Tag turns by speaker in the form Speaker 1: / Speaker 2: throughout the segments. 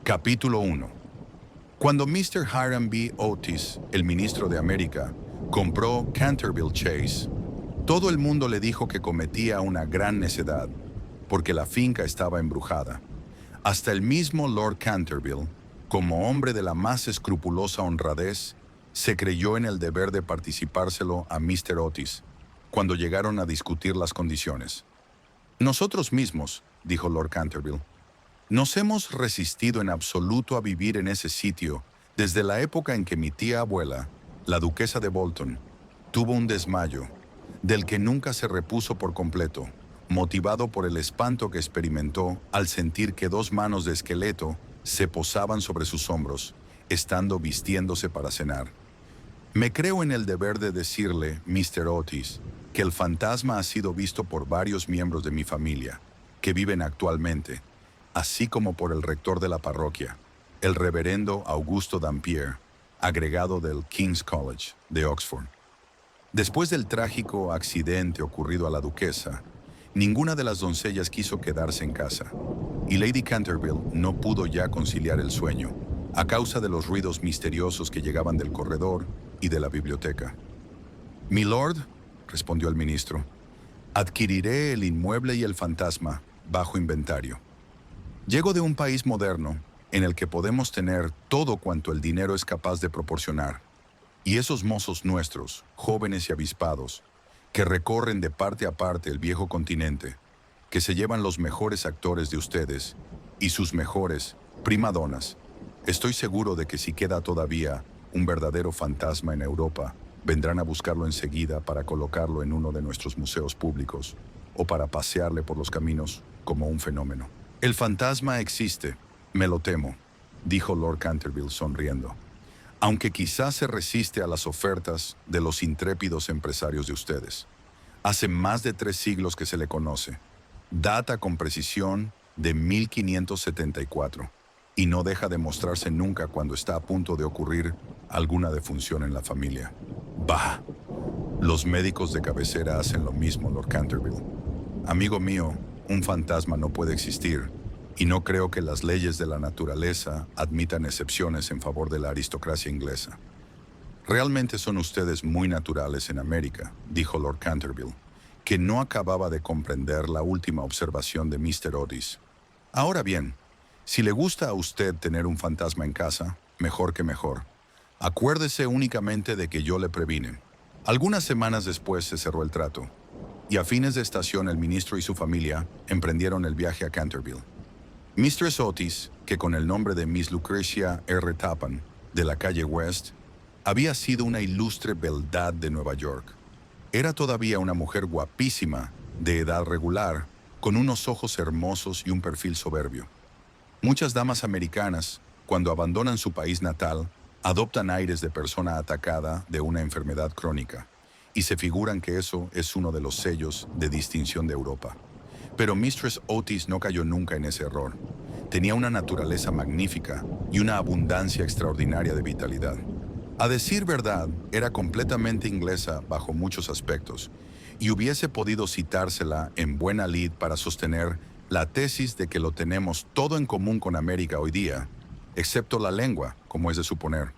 Speaker 1: Capítulo 1. Cuando Mr. Hiram B. Otis, el ministro de América, compró Canterville Chase, todo el mundo le dijo que cometía una gran necedad, porque la finca estaba embrujada. Hasta el mismo Lord Canterville, como hombre de la más escrupulosa honradez, se creyó en el deber de participárselo a Mr. Otis, cuando llegaron a discutir las condiciones. Nosotros mismos, dijo Lord Canterville, nos hemos resistido en absoluto a vivir en ese sitio desde la época en que mi tía abuela, la duquesa de Bolton, tuvo un desmayo, del que nunca se repuso por completo, motivado por el espanto que experimentó al sentir que dos manos de esqueleto se posaban sobre sus hombros, estando vistiéndose para cenar. Me creo en el deber de decirle, Mr. Otis, que el fantasma ha sido visto por varios miembros de mi familia, que viven actualmente, así como por el rector de la parroquia, el reverendo Augusto Dampier, agregado del King's College de Oxford. Después del trágico accidente ocurrido a la duquesa, ninguna de las doncellas quiso quedarse en casa, y Lady Canterville no pudo ya conciliar el sueño, a causa de los ruidos misteriosos que llegaban del corredor y de la biblioteca. «Mi lord», respondió el ministro, «adquiriré el inmueble y el fantasma bajo inventario. Llego de un país moderno en el que podemos tener todo cuanto el dinero es capaz de proporcionar, y esos mozos nuestros, jóvenes y avispados, que recorren de parte a parte el viejo continente, que se llevan los mejores actores de ustedes y sus mejores primadonas, estoy seguro de que si queda todavía un verdadero fantasma en Europa, vendrán a buscarlo enseguida para colocarlo en uno de nuestros museos públicos o para pasearle por los caminos como un fenómeno. El fantasma existe, me lo temo», dijo Lord Canterville sonriendo, «aunque quizás se resiste a las ofertas de los intrépidos empresarios de ustedes. Hace más de 3 siglos que se le conoce. Data con precisión de 1574 y no deja de mostrarse nunca cuando está a punto de ocurrir alguna defunción en la familia». «Bah, los médicos de cabecera hacen lo mismo, Lord Canterville. Amigo mío, un fantasma no puede existir, y no creo que las leyes de la naturaleza admitan excepciones en favor de la aristocracia inglesa. Realmente son ustedes muy naturales en América», dijo Lord Canterville, que no acababa de comprender la última observación de Mr. Otis. «Ahora bien, si le gusta a usted tener un fantasma en casa, mejor que mejor. Acuérdese únicamente de que yo le previne». Algunas semanas después se cerró el trato, y a fines de estación el ministro y su familia emprendieron el viaje a Canterville. Mistress Otis, que con el nombre de Miss Lucretia R. Tappan, de la calle West, había sido una ilustre beldad de Nueva York. Era todavía una mujer guapísima, de edad regular, con unos ojos hermosos y un perfil soberbio. Muchas damas americanas, cuando abandonan su país natal, adoptan aires de persona atacada de una enfermedad crónica, y se figuran que eso es uno de los sellos de distinción de Europa. Pero Mistress Otis no cayó nunca en ese error. Tenía una naturaleza magnífica y una abundancia extraordinaria de vitalidad. A decir verdad, era completamente inglesa bajo muchos aspectos, y hubiese podido citársela en buena lid para sostener la tesis de que lo tenemos todo en común con América hoy día, excepto la lengua, como es de suponer.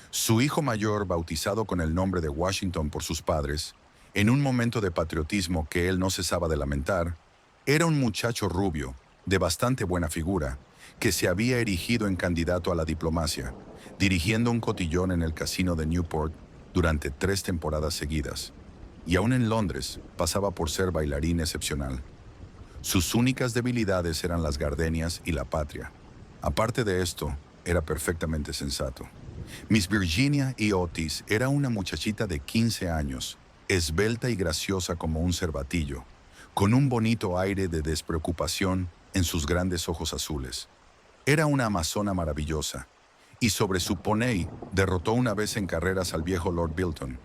Speaker 1: Su hijo mayor, bautizado con el nombre de Washington por sus padres, en un momento de patriotismo que él no cesaba de lamentar, era un muchacho rubio, de bastante buena figura, que se había erigido en candidato a la diplomacia, dirigiendo un cotillón en el casino de Newport durante 3 temporadas seguidas, y aún en Londres pasaba por ser bailarín excepcional. Sus únicas debilidades eran las gardenias y la patria. Aparte de esto, era perfectamente sensato. Miss Virginia E. Otis era una muchachita de 15 años, esbelta y graciosa como un cervatillo, con un bonito aire de despreocupación en sus grandes ojos azules. Era una amazona maravillosa, y sobre su poney derrotó una vez en carreras al viejo Lord Bilton,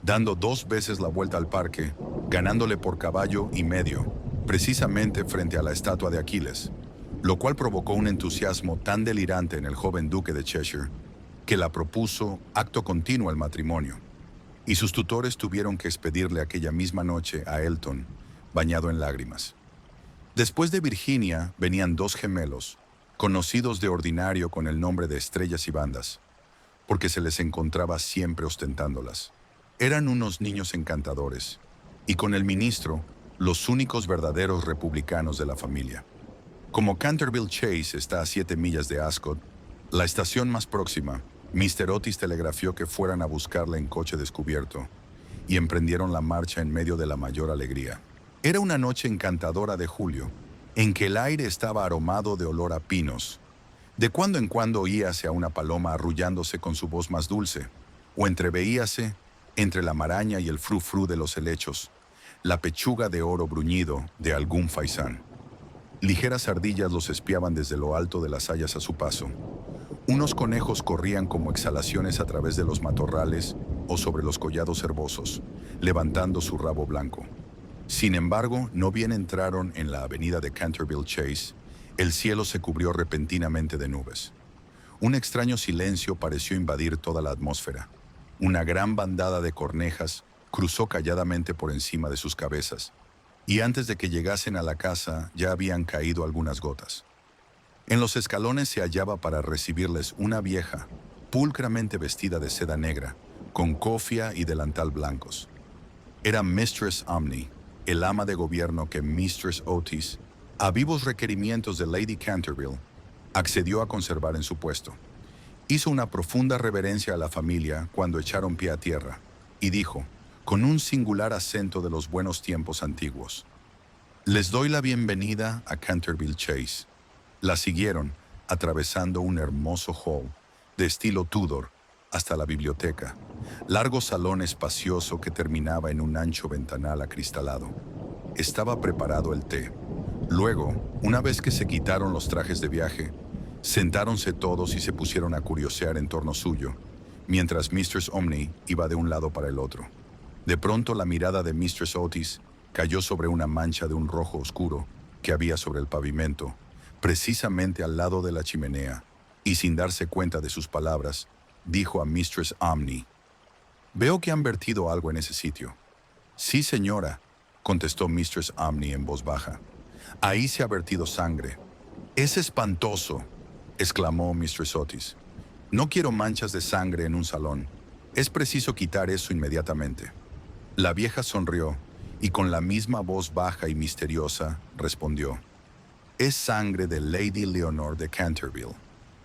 Speaker 1: dando 2 veces la vuelta al parque, ganándole por caballo y medio, precisamente frente a la estatua de Aquiles, lo cual provocó un entusiasmo tan delirante en el joven duque de Cheshire, que la propuso acto continuo el matrimonio, y sus tutores tuvieron que expedirle aquella misma noche a Elton, bañado en lágrimas. Después de Virginia venían 2 gemelos, conocidos de ordinario con el nombre de estrellas y bandas, porque se les encontraba siempre ostentándolas. Eran unos niños encantadores, y con el ministro, los únicos verdaderos republicanos de la familia. Como Canterville Chase está a 7 millas de Ascot, la estación más próxima, Mr. Otis telegrafió que fueran a buscarla en coche descubierto, y emprendieron la marcha en medio de la mayor alegría. Era una noche encantadora de julio, en que el aire estaba aromado de olor a pinos. De cuando en cuando oíase a una paloma arrullándose con su voz más dulce, o entreveíase, entre la maraña y el frufru de los helechos, la pechuga de oro bruñido de algún faisán. Ligeras ardillas los espiaban desde lo alto de las hayas a su paso. Unos conejos corrían como exhalaciones a través de los matorrales o sobre los collados herbosos, levantando su rabo blanco. Sin embargo, no bien entraron en la avenida de Canterville Chase, el cielo se cubrió repentinamente de nubes. Un extraño silencio pareció invadir toda la atmósfera. Una gran bandada de cornejas cruzó calladamente por encima de sus cabezas, y antes de que llegasen a la casa ya habían caído algunas gotas. En los escalones se hallaba para recibirles una vieja, pulcramente vestida de seda negra, con cofia y delantal blancos. Era Mistress Omni, el ama de gobierno que Mistress Otis, a vivos requerimientos de Lady Canterville, accedió a conservar en su puesto. Hizo una profunda reverencia a la familia cuando echaron pie a tierra, y dijo, con un singular acento de los buenos tiempos antiguos: «Les doy la bienvenida a Canterville Chase». La siguieron, atravesando un hermoso hall, de estilo Tudor, hasta la biblioteca, largo salón espacioso que terminaba en un ancho ventanal acristalado. Estaba preparado el té. Luego, una vez que se quitaron los trajes de viaje, sentáronse todos y se pusieron a curiosear en torno suyo, mientras Mistress Omni iba de un lado para el otro. De pronto la mirada de Mistress Otis cayó sobre una mancha de un rojo oscuro que había sobre el pavimento, precisamente al lado de la chimenea, y sin darse cuenta de sus palabras, dijo a Mistress Omni: «Veo que han vertido algo en ese sitio». «Sí, señora», contestó Mistress Omni en voz baja. «Ahí se ha vertido sangre». «Es espantoso», exclamó Mistress Otis. «No quiero manchas de sangre en un salón. Es preciso quitar eso inmediatamente». La vieja sonrió y con la misma voz baja y misteriosa respondió: «Es sangre de Lady Leonor de Canterville,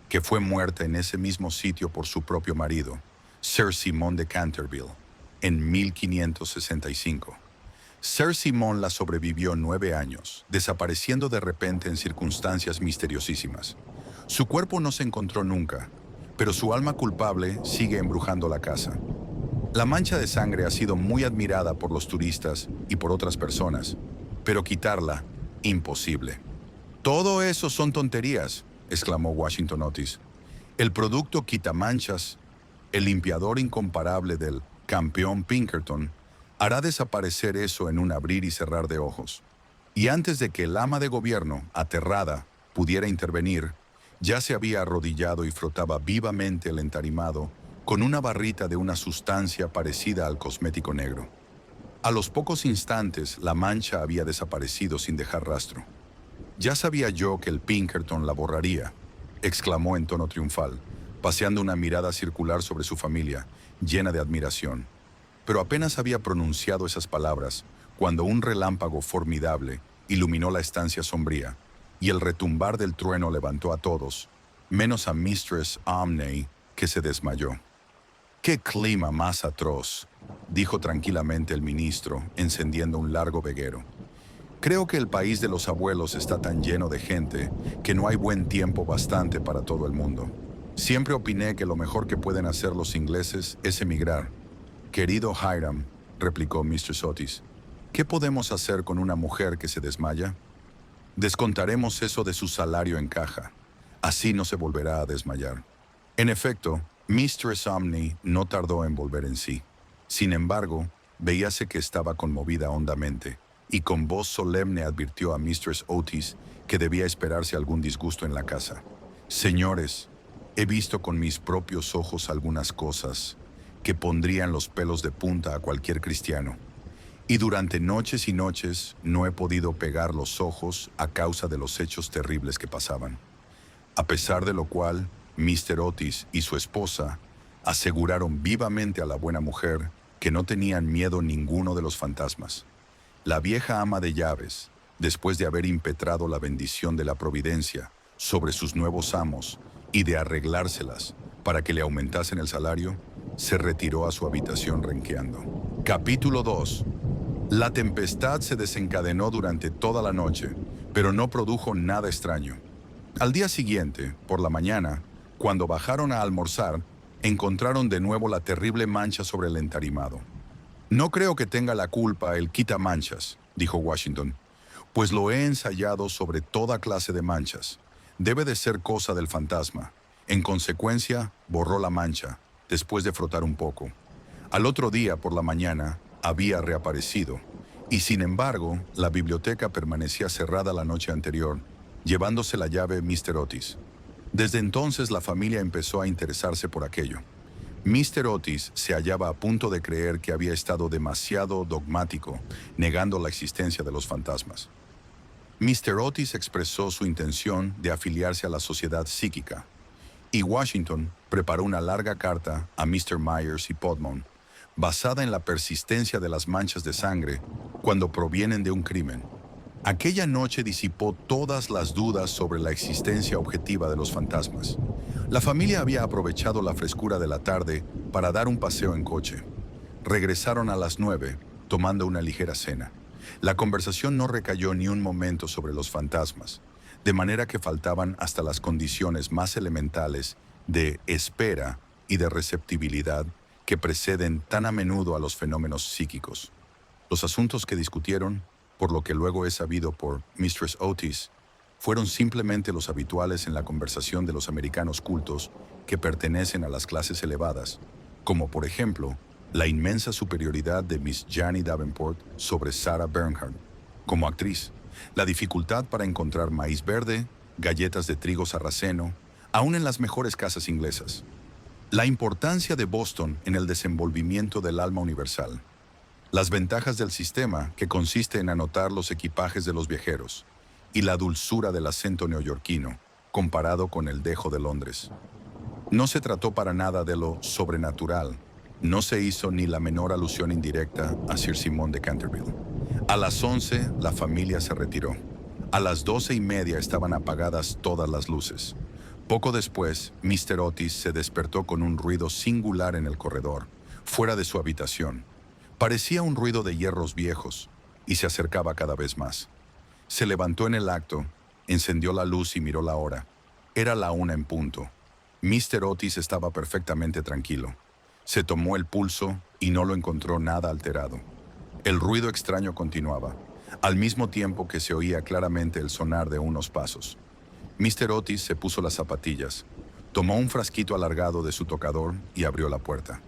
Speaker 1: que fue muerta en ese mismo sitio por su propio marido, Sir Simon de Canterville, en 1565. Sir Simon la sobrevivió 9 años, desapareciendo de repente en circunstancias misteriosísimas. Su cuerpo no se encontró nunca, pero su alma culpable sigue embrujando la casa. La mancha de sangre ha sido muy admirada por los turistas y por otras personas, pero quitarla, imposible». «Todo eso son tonterías», exclamó Washington Otis. «El producto quitamanchas, el limpiador incomparable del campeón Pinkerton, hará desaparecer eso en un abrir y cerrar de ojos». Y antes de que el ama de gobierno, aterrada, pudiera intervenir, ya se había arrodillado y frotaba vivamente el entarimado con una barrita de una sustancia parecida al cosmético negro. A los pocos instantes, la mancha había desaparecido sin dejar rastro. «Ya sabía yo que el Pinkerton la borraría», exclamó en tono triunfal, paseando una mirada circular sobre su familia, llena de admiración. Pero apenas había pronunciado esas palabras, cuando un relámpago formidable iluminó la estancia sombría, y el retumbar del trueno levantó a todos, menos a Mistress Omni, que se desmayó. «¡Qué clima más atroz!», dijo tranquilamente el ministro, encendiendo un largo veguero. «Creo que el país de los abuelos está tan lleno de gente que no hay buen tiempo bastante para todo el mundo. Siempre opiné que lo mejor que pueden hacer los ingleses es emigrar». «Querido Hiram», replicó Mr. Otis, «¿qué podemos hacer con una mujer que se desmaya? Descontaremos eso de su salario en caja. Así no se volverá a desmayar». En efecto, Mistress Omni no tardó en volver en sí. Sin embargo, veíase que estaba conmovida hondamente, y con voz solemne advirtió a Mistress Otis que debía esperarse algún disgusto en la casa. «Señores, he visto con mis propios ojos algunas cosas que pondrían los pelos de punta a cualquier cristiano, y durante noches y noches no he podido pegar los ojos a causa de los hechos terribles que pasaban. a pesar de lo cual Mr. Otis y su esposa aseguraron vivamente a la buena mujer que no tenían miedo ninguno de los fantasmas. La vieja ama de llaves, después de haber impetrado la bendición de la providencia sobre sus nuevos amos y de arreglárselas para que le aumentasen el salario, se retiró a su habitación renqueando. Capítulo 2. La tempestad se desencadenó durante toda la noche, pero no produjo nada extraño. Al día siguiente, por la mañana, cuando bajaron a almorzar, encontraron de nuevo la terrible mancha sobre el entarimado. «No creo que tenga la culpa el quitamanchas», dijo Washington, «pues lo he ensayado sobre toda clase de manchas. Debe de ser cosa del fantasma». En consecuencia, borró la mancha, después de frotar un poco. Al otro día, por la mañana, había reaparecido, y sin embargo, la biblioteca permanecía cerrada la noche anterior, llevándose la llave Mr. Otis. Desde entonces la familia empezó a interesarse por aquello. Mr. Otis se hallaba a punto de creer que había estado demasiado dogmático, negando la existencia de los fantasmas. Mr. Otis expresó su intención de afiliarse a la Sociedad Psíquica, y Washington preparó una larga carta a Mr. Myers y Putnam, basada en la persistencia de las manchas de sangre cuando provienen de un crimen. Aquella noche disipó todas las dudas sobre la existencia objetiva de los fantasmas. La familia había aprovechado la frescura de la tarde para dar un paseo en coche. Regresaron a las 9, tomando una ligera cena. La conversación no recayó ni un momento sobre los fantasmas, de manera que faltaban hasta las condiciones más elementales de espera y de receptibilidad que preceden tan a menudo a los fenómenos psíquicos. Los asuntos que discutieron, por lo que luego he sabido por Mistress Otis, fueron simplemente los habituales en la conversación de los americanos cultos que pertenecen a las clases elevadas, como por ejemplo, la inmensa superioridad de Miss Janie Davenport sobre Sarah Bernhardt como actriz, la dificultad para encontrar maíz verde, galletas de trigo sarraceno, aún en las mejores casas inglesas, la importancia de Boston en el desenvolvimiento del alma universal, las ventajas del sistema que consiste en anotar los equipajes de los viajeros y la dulzura del acento neoyorquino comparado con el dejo de Londres. No se trató para nada de lo sobrenatural, no se hizo ni la menor alusión indirecta a Sir Simon de Canterville. A las 11 la familia se retiró. A las 12:30 estaban apagadas todas las luces. Poco después, Mr. Otis se despertó con un ruido singular en el corredor, fuera de su habitación. Parecía un ruido de hierros viejos, y se acercaba cada vez más. Se levantó en el acto, encendió la luz y miró la hora. Era la 1 en punto. Mr. Otis estaba perfectamente tranquilo. Se tomó el pulso y no lo encontró nada alterado. El ruido extraño continuaba, al mismo tiempo que se oía claramente el sonar de unos pasos. Mr. Otis se puso las zapatillas, tomó un frasquito alargado de su tocador y abrió la puerta.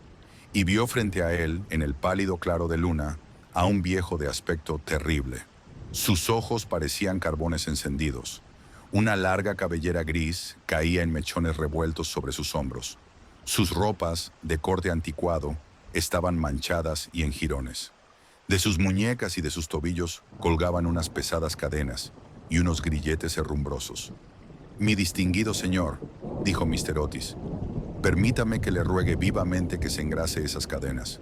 Speaker 1: Y vio frente a él, en el pálido claro de luna, a un viejo de aspecto terrible. Sus ojos parecían carbones encendidos. Una larga cabellera gris caía en mechones revueltos sobre sus hombros. Sus ropas, de corte anticuado, estaban manchadas y en jirones. De sus muñecas y de sus tobillos colgaban unas pesadas cadenas y unos grilletes herrumbrosos. «Mi distinguido señor», dijo Mr. Otis, «permítame que le ruegue vivamente que se engrase esas cadenas.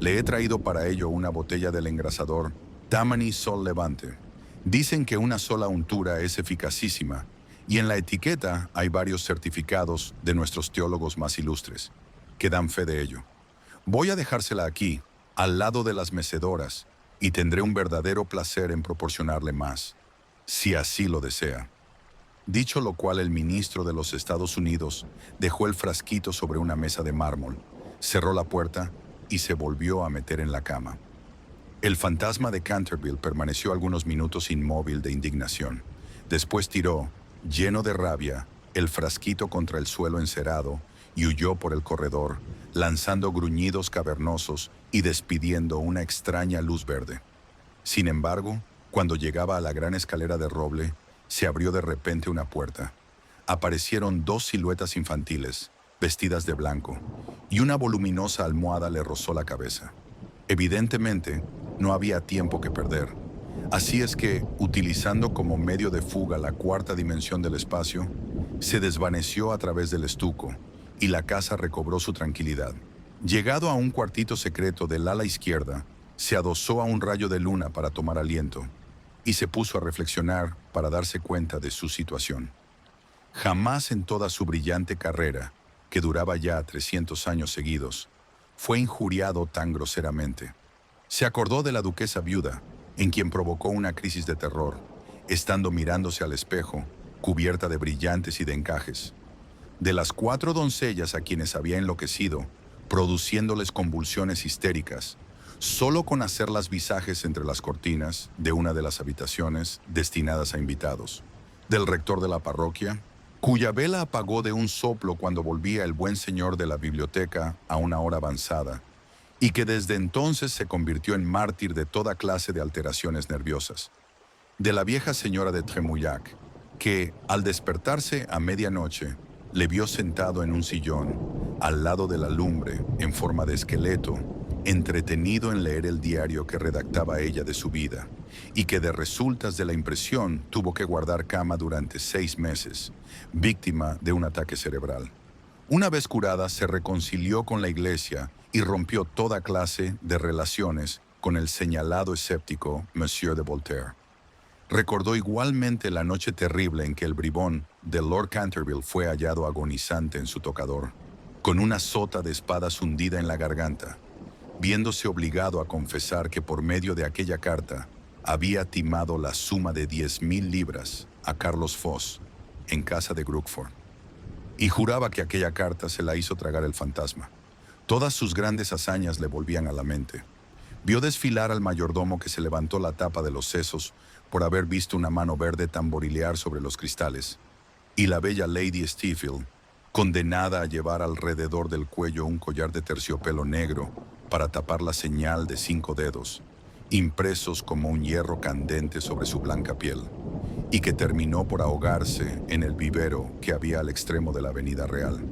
Speaker 1: Le he traído para ello una botella del engrasador Tammany Sol Levante. Dicen que una sola untura es eficacísima, y en la etiqueta hay varios certificados de nuestros teólogos más ilustres, que dan fe de ello. Voy a dejársela aquí, al lado de las mecedoras, y tendré un verdadero placer en proporcionarle más, si así lo desea». Dicho lo cual, el ministro de los Estados Unidos dejó el frasquito sobre una mesa de mármol, cerró la puerta y se volvió a meter en la cama. El fantasma de Canterville permaneció algunos minutos inmóvil de indignación. Después tiró, lleno de rabia, el frasquito contra el suelo encerado y huyó por el corredor, lanzando gruñidos cavernosos y despidiendo una extraña luz verde. Sin embargo, cuando llegaba a la gran escalera de roble, se abrió de repente una puerta. Aparecieron dos siluetas infantiles, vestidas de blanco, y una voluminosa almohada le rozó la cabeza. Evidentemente, no había tiempo que perder. Así es que, utilizando como medio de fuga la cuarta dimensión del espacio, se desvaneció a través del estuco y la casa recobró su tranquilidad. Llegado a un cuartito secreto del ala izquierda, se adosó a un rayo de luna para tomar aliento y se puso a reflexionar para darse cuenta de su situación. Jamás en toda su brillante carrera, que duraba ya 300 años seguidos, fue injuriado tan groseramente. Se acordó de la duquesa viuda, en quien provocó una crisis de terror, estando mirándose al espejo, cubierta de brillantes y de encajes. De las 4 doncellas a quienes había enloquecido, produciéndoles convulsiones histéricas, solo con hacer las visajes entre las cortinas de una de las habitaciones destinadas a invitados. Del rector de la parroquia, cuya vela apagó de un soplo cuando volvía el buen señor de la biblioteca a una hora avanzada, y que desde entonces se convirtió en mártir de toda clase de alteraciones nerviosas. De la vieja señora de Tremouillac, que, al despertarse a medianoche, le vio sentado en un sillón, al lado de la lumbre, en forma de esqueleto, entretenido en leer el diario que redactaba ella de su vida, y que de resultas de la impresión tuvo que guardar cama durante 6 meses, víctima de un ataque cerebral. Una vez curada, se reconcilió con la Iglesia y rompió toda clase de relaciones con el señalado escéptico Monsieur de Voltaire. Recordó igualmente la noche terrible en que el bribón de Lord Canterville fue hallado agonizante en su tocador, con una sota de espadas hundida en la garganta, viéndose obligado a confesar que por medio de aquella carta había timado la suma de 10,000 libras a Carlos Foss en casa de Crookford. Y juraba que aquella carta se la hizo tragar el fantasma. Todas sus grandes hazañas le volvían a la mente. Vio desfilar al mayordomo que se levantó la tapa de los sesos por haber visto una mano verde tamborilear sobre los cristales, y la bella Lady Steefield, condenada a llevar alrededor del cuello un collar de terciopelo negro para tapar la señal de 5 dedos, impresos como un hierro candente sobre su blanca piel, y que terminó por ahogarse en el vivero que había al extremo de la Avenida Real.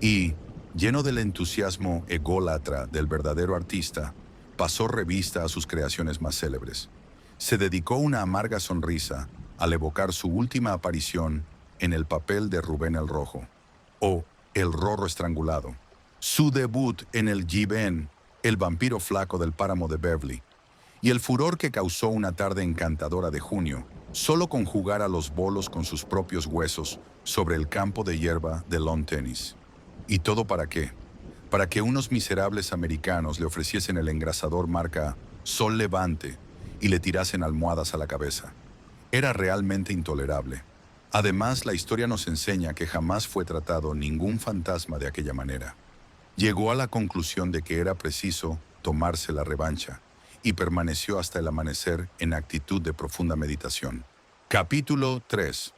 Speaker 1: Y, lleno del entusiasmo ególatra del verdadero artista, pasó revista a sus creaciones más célebres. Se dedicó una amarga sonrisa al evocar su última aparición en el papel de Rubén el Rojo, o El Rorro Estrangulado, su debut en el Gibbon, el vampiro flaco del páramo de Beverly, y el furor que causó una tarde encantadora de junio, solo con jugar a los bolos con sus propios huesos sobre el campo de hierba de lawn tennis. ¿Y todo para qué? Para que unos miserables americanos le ofreciesen el engrasador marca Sol Levante y le tirasen almohadas a la cabeza. Era realmente intolerable. Además, la historia nos enseña que jamás fue tratado ningún fantasma de aquella manera. Llegó a la conclusión de que era preciso tomarse la revancha y permaneció hasta el amanecer en actitud de profunda meditación. Capítulo 3.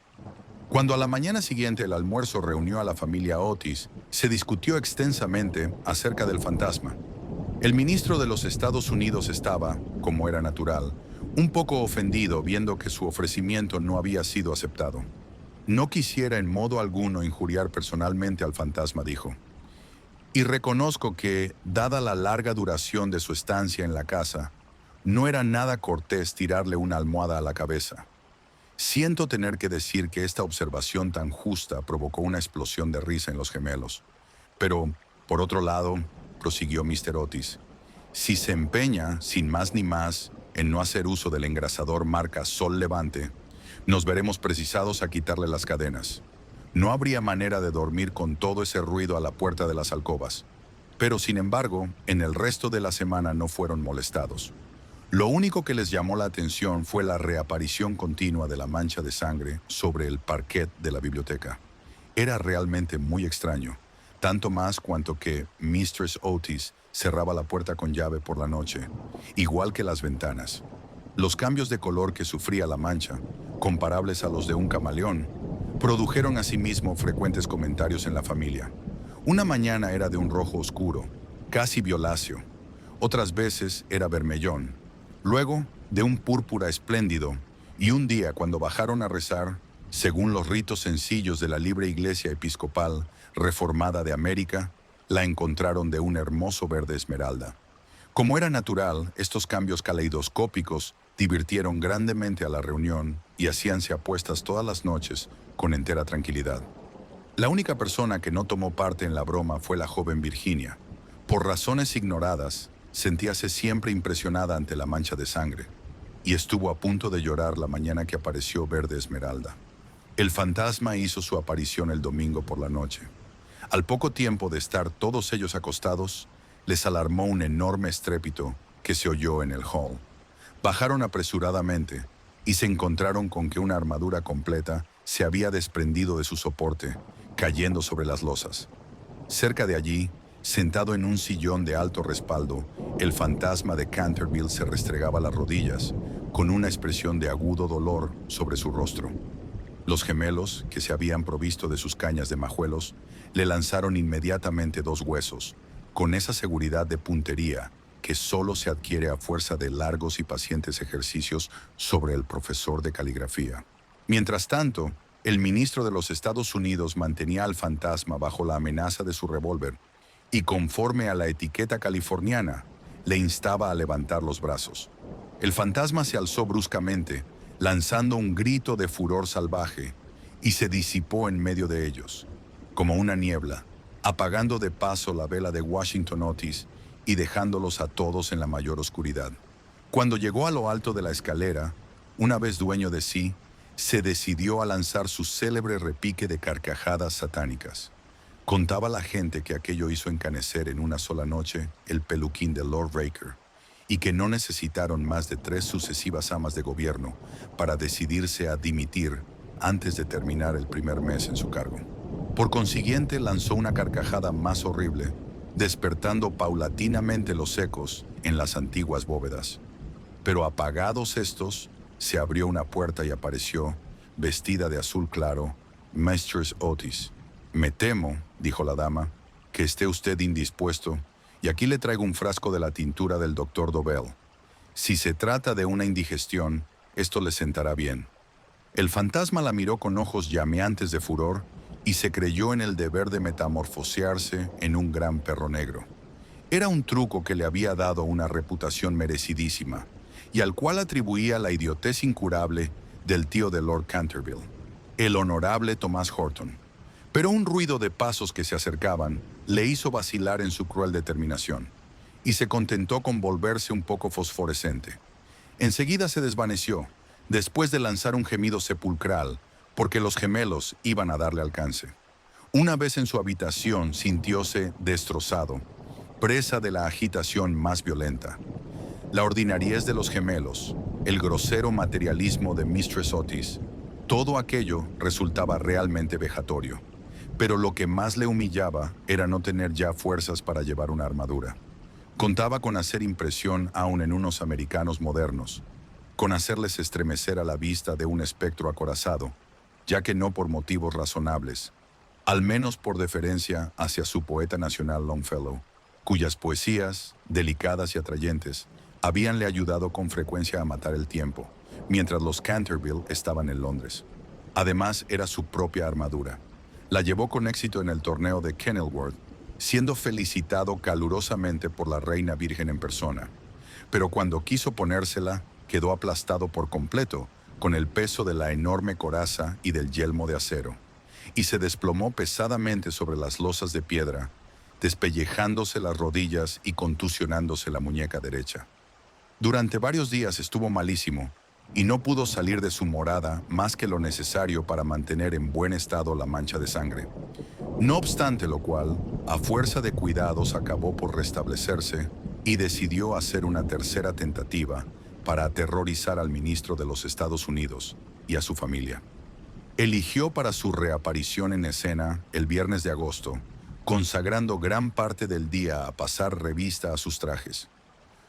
Speaker 1: Cuando a la mañana siguiente el almuerzo reunió a la familia Otis, se discutió extensamente acerca del fantasma. El ministro de los Estados Unidos estaba, como era natural, un poco ofendido viendo que su ofrecimiento no había sido aceptado. No quisiera en modo alguno injuriar personalmente al fantasma, dijo. Y reconozco que, dada la larga duración de su estancia en la casa, no era nada cortés tirarle una almohada a la cabeza. Siento tener que decir que esta observación tan justa provocó una explosión de risa en los gemelos. Pero, por otro lado, prosiguió Mr. Otis, si se empeña, sin más ni más, en no hacer uso del engrasador marca Sol Levante, nos veremos precisados a quitarle las cadenas. No habría manera de dormir con todo ese ruido a la puerta de las alcobas. Pero, sin embargo, en el resto de la semana no fueron molestados. Lo único que les llamó la atención fue la reaparición continua de la mancha de sangre sobre el parquet de la biblioteca. Era realmente muy extraño, tanto más cuanto que Mistress Otis cerraba la puerta con llave por la noche, igual que las ventanas. Los cambios de color que sufría la mancha, comparables a los de un camaleón, produjeron asimismo frecuentes comentarios en la familia. Una mañana era de un rojo oscuro, casi violáceo. Otras veces era vermellón. Luego, de un púrpura espléndido, y un día cuando bajaron a rezar, según los ritos sencillos de la libre Iglesia Episcopal Reformada de América, la encontraron de un hermoso verde esmeralda. Como era natural, estos cambios caleidoscópicos divirtieron grandemente a la reunión y hacíanse apuestas todas las noches con entera tranquilidad. La única persona que no tomó parte en la broma fue la joven Virginia. Por razones ignoradas, sentíase siempre impresionada ante la mancha de sangre, y estuvo a punto de llorar la mañana que apareció Verde Esmeralda. El fantasma hizo su aparición el domingo por la noche. Al poco tiempo de estar todos ellos acostados, les alarmó un enorme estrépito que se oyó en el hall. Bajaron apresuradamente y se encontraron con que una armadura completa se había desprendido de su soporte, cayendo sobre las losas. Cerca de allí, sentado en un sillón de alto respaldo, el fantasma de Canterville se restregaba las rodillas, con una expresión de agudo dolor sobre su rostro. Los gemelos, que se habían provisto de sus cañas de majuelos, le lanzaron inmediatamente 2 huesos, con esa seguridad de puntería que solo se adquiere a fuerza de largos y pacientes ejercicios sobre el profesor de caligrafía. Mientras tanto, el ministro de los Estados Unidos mantenía al fantasma bajo la amenaza de su revólver y, conforme a la etiqueta californiana, le instaba a levantar los brazos. El fantasma se alzó bruscamente, lanzando un grito de furor salvaje, y se disipó en medio de ellos, como una niebla, apagando de paso la vela de Washington Otis y dejándolos a todos en la mayor oscuridad. Cuando llegó a lo alto de la escalera, una vez dueño de sí, se decidió a lanzar su célebre repique de carcajadas satánicas. Contaba la gente que aquello hizo encanecer en una sola noche el peluquín de Lord Raker, y que no necesitaron más de 3 sucesivas amas de gobierno para decidirse a dimitir antes de terminar el primer mes en su cargo. Por consiguiente, lanzó una carcajada más horrible, despertando paulatinamente los ecos en las antiguas bóvedas. Pero apagados estos, se abrió una puerta y apareció, vestida de azul claro, Mistress Otis. «Me temo», dijo la dama, «que esté usted indispuesto, y aquí le traigo un frasco de la tintura del doctor Dobell. Si se trata de una indigestión, esto le sentará bien». El fantasma la miró con ojos llameantes de furor y se creyó en el deber de metamorfosearse en un gran perro negro. Era un truco que le había dado una reputación merecidísima y al cual atribuía la idiotez incurable del tío de Lord Canterville, el honorable Thomas Horton. Pero un ruido de pasos que se acercaban le hizo vacilar en su cruel determinación, y se contentó con volverse un poco fosforescente. Enseguida se desvaneció, después de lanzar un gemido sepulcral, porque los gemelos iban a darle alcance. Una vez en su habitación sintióse destrozado, presa de la agitación más violenta. La ordinariez de los gemelos, el grosero materialismo de Mistress Otis, todo aquello resultaba realmente vejatorio. Pero lo que más le humillaba era no tener ya fuerzas para llevar una armadura. Contaba con hacer impresión aún en unos americanos modernos, con hacerles estremecer a la vista de un espectro acorazado, ya que no por motivos razonables, al menos por deferencia hacia su poeta nacional Longfellow, cuyas poesías, delicadas y atrayentes, habíanle ayudado con frecuencia a matar el tiempo, mientras los Canterville estaban en Londres. Además, era su propia armadura. La llevó con éxito en el torneo de Kenilworth, siendo felicitado calurosamente por la reina virgen en persona. Pero cuando quiso ponérsela, quedó aplastado por completo con el peso de la enorme coraza y del yelmo de acero, y se desplomó pesadamente sobre las losas de piedra, despellejándose las rodillas y contusionándose la muñeca derecha. Durante varios días estuvo malísimo, y no pudo salir de su morada más que lo necesario para mantener en buen estado la mancha de sangre. No obstante lo cual, a fuerza de cuidados acabó por restablecerse y decidió hacer una tercera tentativa para aterrorizar al ministro de los Estados Unidos y a su familia. Eligió para su reaparición en escena el viernes de agosto, consagrando gran parte del día a pasar revista a sus trajes.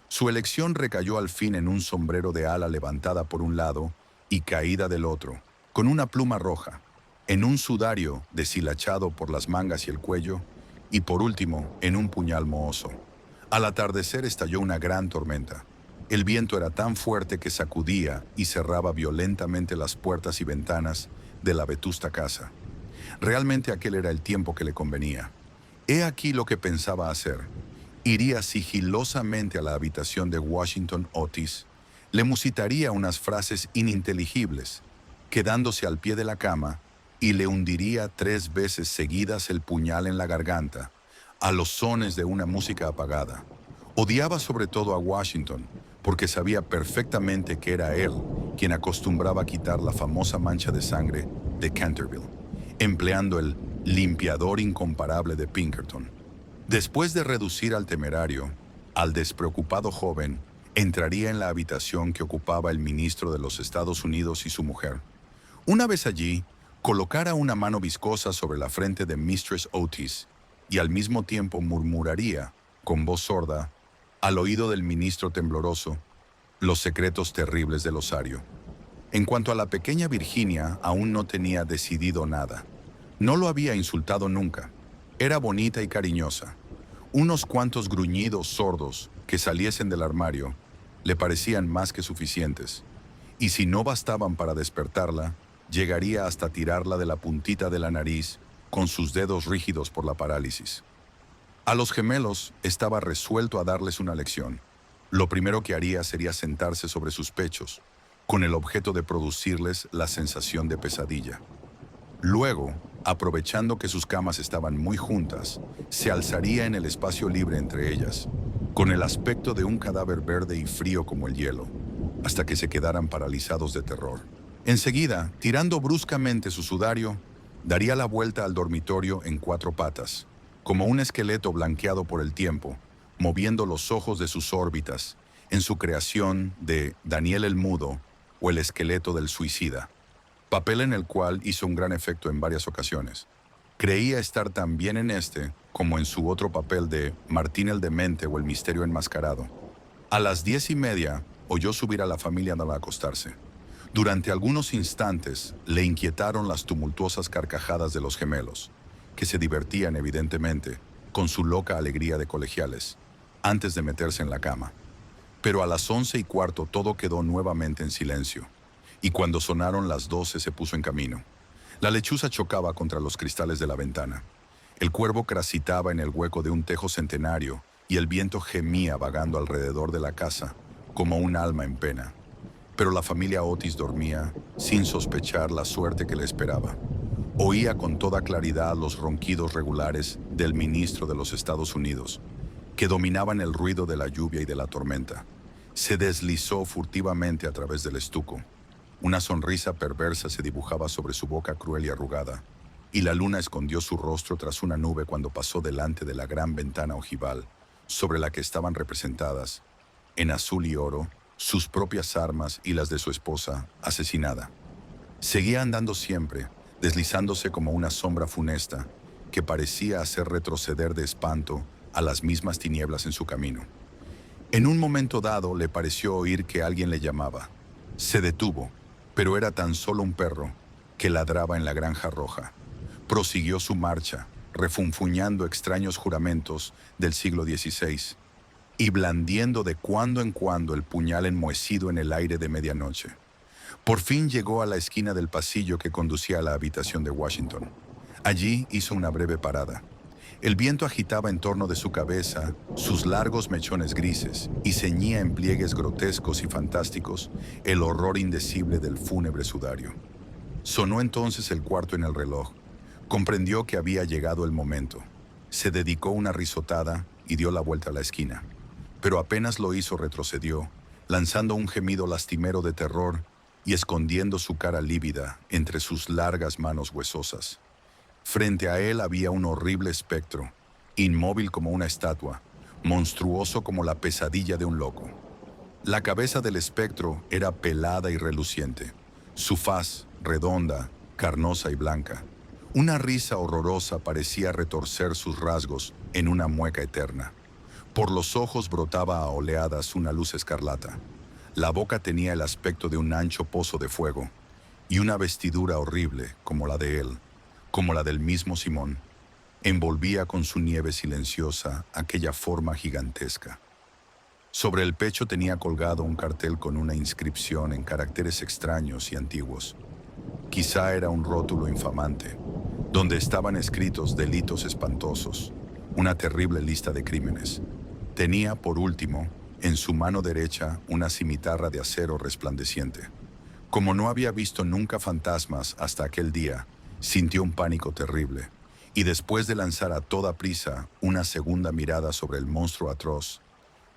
Speaker 1: Su elección recayó al fin en un sombrero de ala levantada por un lado y caída del otro, con una pluma roja, en un sudario deshilachado por las mangas y el cuello, y por último, en un puñal mohoso. Al atardecer estalló una gran tormenta. El viento era tan fuerte que sacudía y cerraba violentamente las puertas y ventanas de la vetusta casa. Realmente aquel era el tiempo que le convenía. He aquí lo que pensaba hacer. Iría sigilosamente a la habitación de Washington Otis, le musitaría unas frases ininteligibles, quedándose al pie de la cama, y le hundiría 3 veces seguidas el puñal en la garganta, a los sones de una música apagada. Odiaba sobre todo a Washington, porque sabía perfectamente que era él quien acostumbraba a quitar la famosa mancha de sangre de Canterville, empleando el limpiador incomparable de Pinkerton. Después de reducir al temerario, al despreocupado joven entraría en la habitación que ocupaba el ministro de los Estados Unidos y su mujer. Una vez allí, colocara una mano viscosa sobre la frente de Mistress Otis y al mismo tiempo murmuraría, con voz sorda, al oído del ministro tembloroso, los secretos terribles del osario. En cuanto a la pequeña Virginia, aún no tenía decidido nada. No lo había insultado nunca. Era bonita y cariñosa. Unos cuantos gruñidos sordos que saliesen del armario le parecían más que suficientes, y si no bastaban para despertarla, llegaría hasta tirarla de la puntita de la nariz con sus dedos rígidos por la parálisis. A los gemelos estaba resuelto a darles una lección. Lo primero que haría sería sentarse sobre sus pechos, con el objeto de producirles la sensación de pesadilla. Luego, aprovechando que sus camas estaban muy juntas, se alzaría en el espacio libre entre ellas, con el aspecto de un cadáver verde y frío como el hielo, hasta que se quedaran paralizados de terror. Enseguida, tirando bruscamente su sudario, daría la vuelta al dormitorio en 4 patas, como un esqueleto blanqueado por el tiempo, moviendo los ojos de sus órbitas, en su creación de Daniel el Mudo o el esqueleto del suicida, papel en el cual hizo un gran efecto en varias ocasiones. Creía estar tan bien en este como en su otro papel de Martín el Demente o el Misterio Enmascarado. A las 10:30 oyó subir a la familia al acostarse. Durante algunos instantes le inquietaron las tumultuosas carcajadas de los gemelos, que se divertían evidentemente con su loca alegría de colegiales, antes de meterse en la cama. Pero a las 11:15 todo quedó nuevamente en silencio, y cuando sonaron las 12 se puso en camino. La lechuza chocaba contra los cristales de la ventana. El cuervo cracitaba en el hueco de un tejo centenario y el viento gemía vagando alrededor de la casa como un alma en pena. Pero la familia Otis dormía sin sospechar la suerte que le esperaba. Oía con toda claridad los ronquidos regulares del ministro de los Estados Unidos, que dominaban el ruido de la lluvia y de la tormenta. Se deslizó furtivamente a través del estuco. Una sonrisa perversa se dibujaba sobre su boca cruel y arrugada, y la luna escondió su rostro tras una nube cuando pasó delante de la gran ventana ojival, sobre la que estaban representadas, en azul y oro, sus propias armas y las de su esposa, asesinada. Seguía andando siempre, deslizándose como una sombra funesta, que parecía hacer retroceder de espanto a las mismas tinieblas en su camino. En un momento dado le pareció oír que alguien le llamaba. Se detuvo, pero era tan solo un perro que ladraba en la granja roja. Prosiguió su marcha, refunfuñando extraños juramentos del siglo XVI y blandiendo de cuando en cuando el puñal enmohecido en el aire de medianoche. Por fin llegó a la esquina del pasillo que conducía a la habitación de Washington. Allí hizo una breve parada. El viento agitaba en torno de su cabeza sus largos mechones grises y ceñía en pliegues grotescos y fantásticos el horror indecible del fúnebre sudario. Sonó entonces el cuarto en el reloj. Comprendió que había llegado el momento. Se dedicó una risotada y dio la vuelta a la esquina. Pero apenas lo hizo retrocedió, lanzando un gemido lastimero de terror y escondiendo su cara lívida entre sus largas manos huesosas. Frente a él había un horrible espectro, inmóvil como una estatua, monstruoso como la pesadilla de un loco. La cabeza del espectro era pelada y reluciente, su faz redonda, carnosa y blanca. Una risa horrorosa parecía retorcer sus rasgos en una mueca eterna. Por los ojos brotaba a oleadas una luz escarlata. La boca tenía el aspecto de un ancho pozo de fuego, y una vestidura horrible como la de él, como la del mismo Simón, envolvía con su nieve silenciosa aquella forma gigantesca. Sobre el pecho tenía colgado un cartel con una inscripción en caracteres extraños y antiguos. Quizá era un rótulo infamante, donde estaban escritos delitos espantosos, una terrible lista de crímenes. Tenía, por último, en su mano derecha una cimitarra de acero resplandeciente. Como no había visto nunca fantasmas hasta aquel día, Sintió un pánico terrible, y después de lanzar a toda prisa una segunda mirada sobre el monstruo atroz,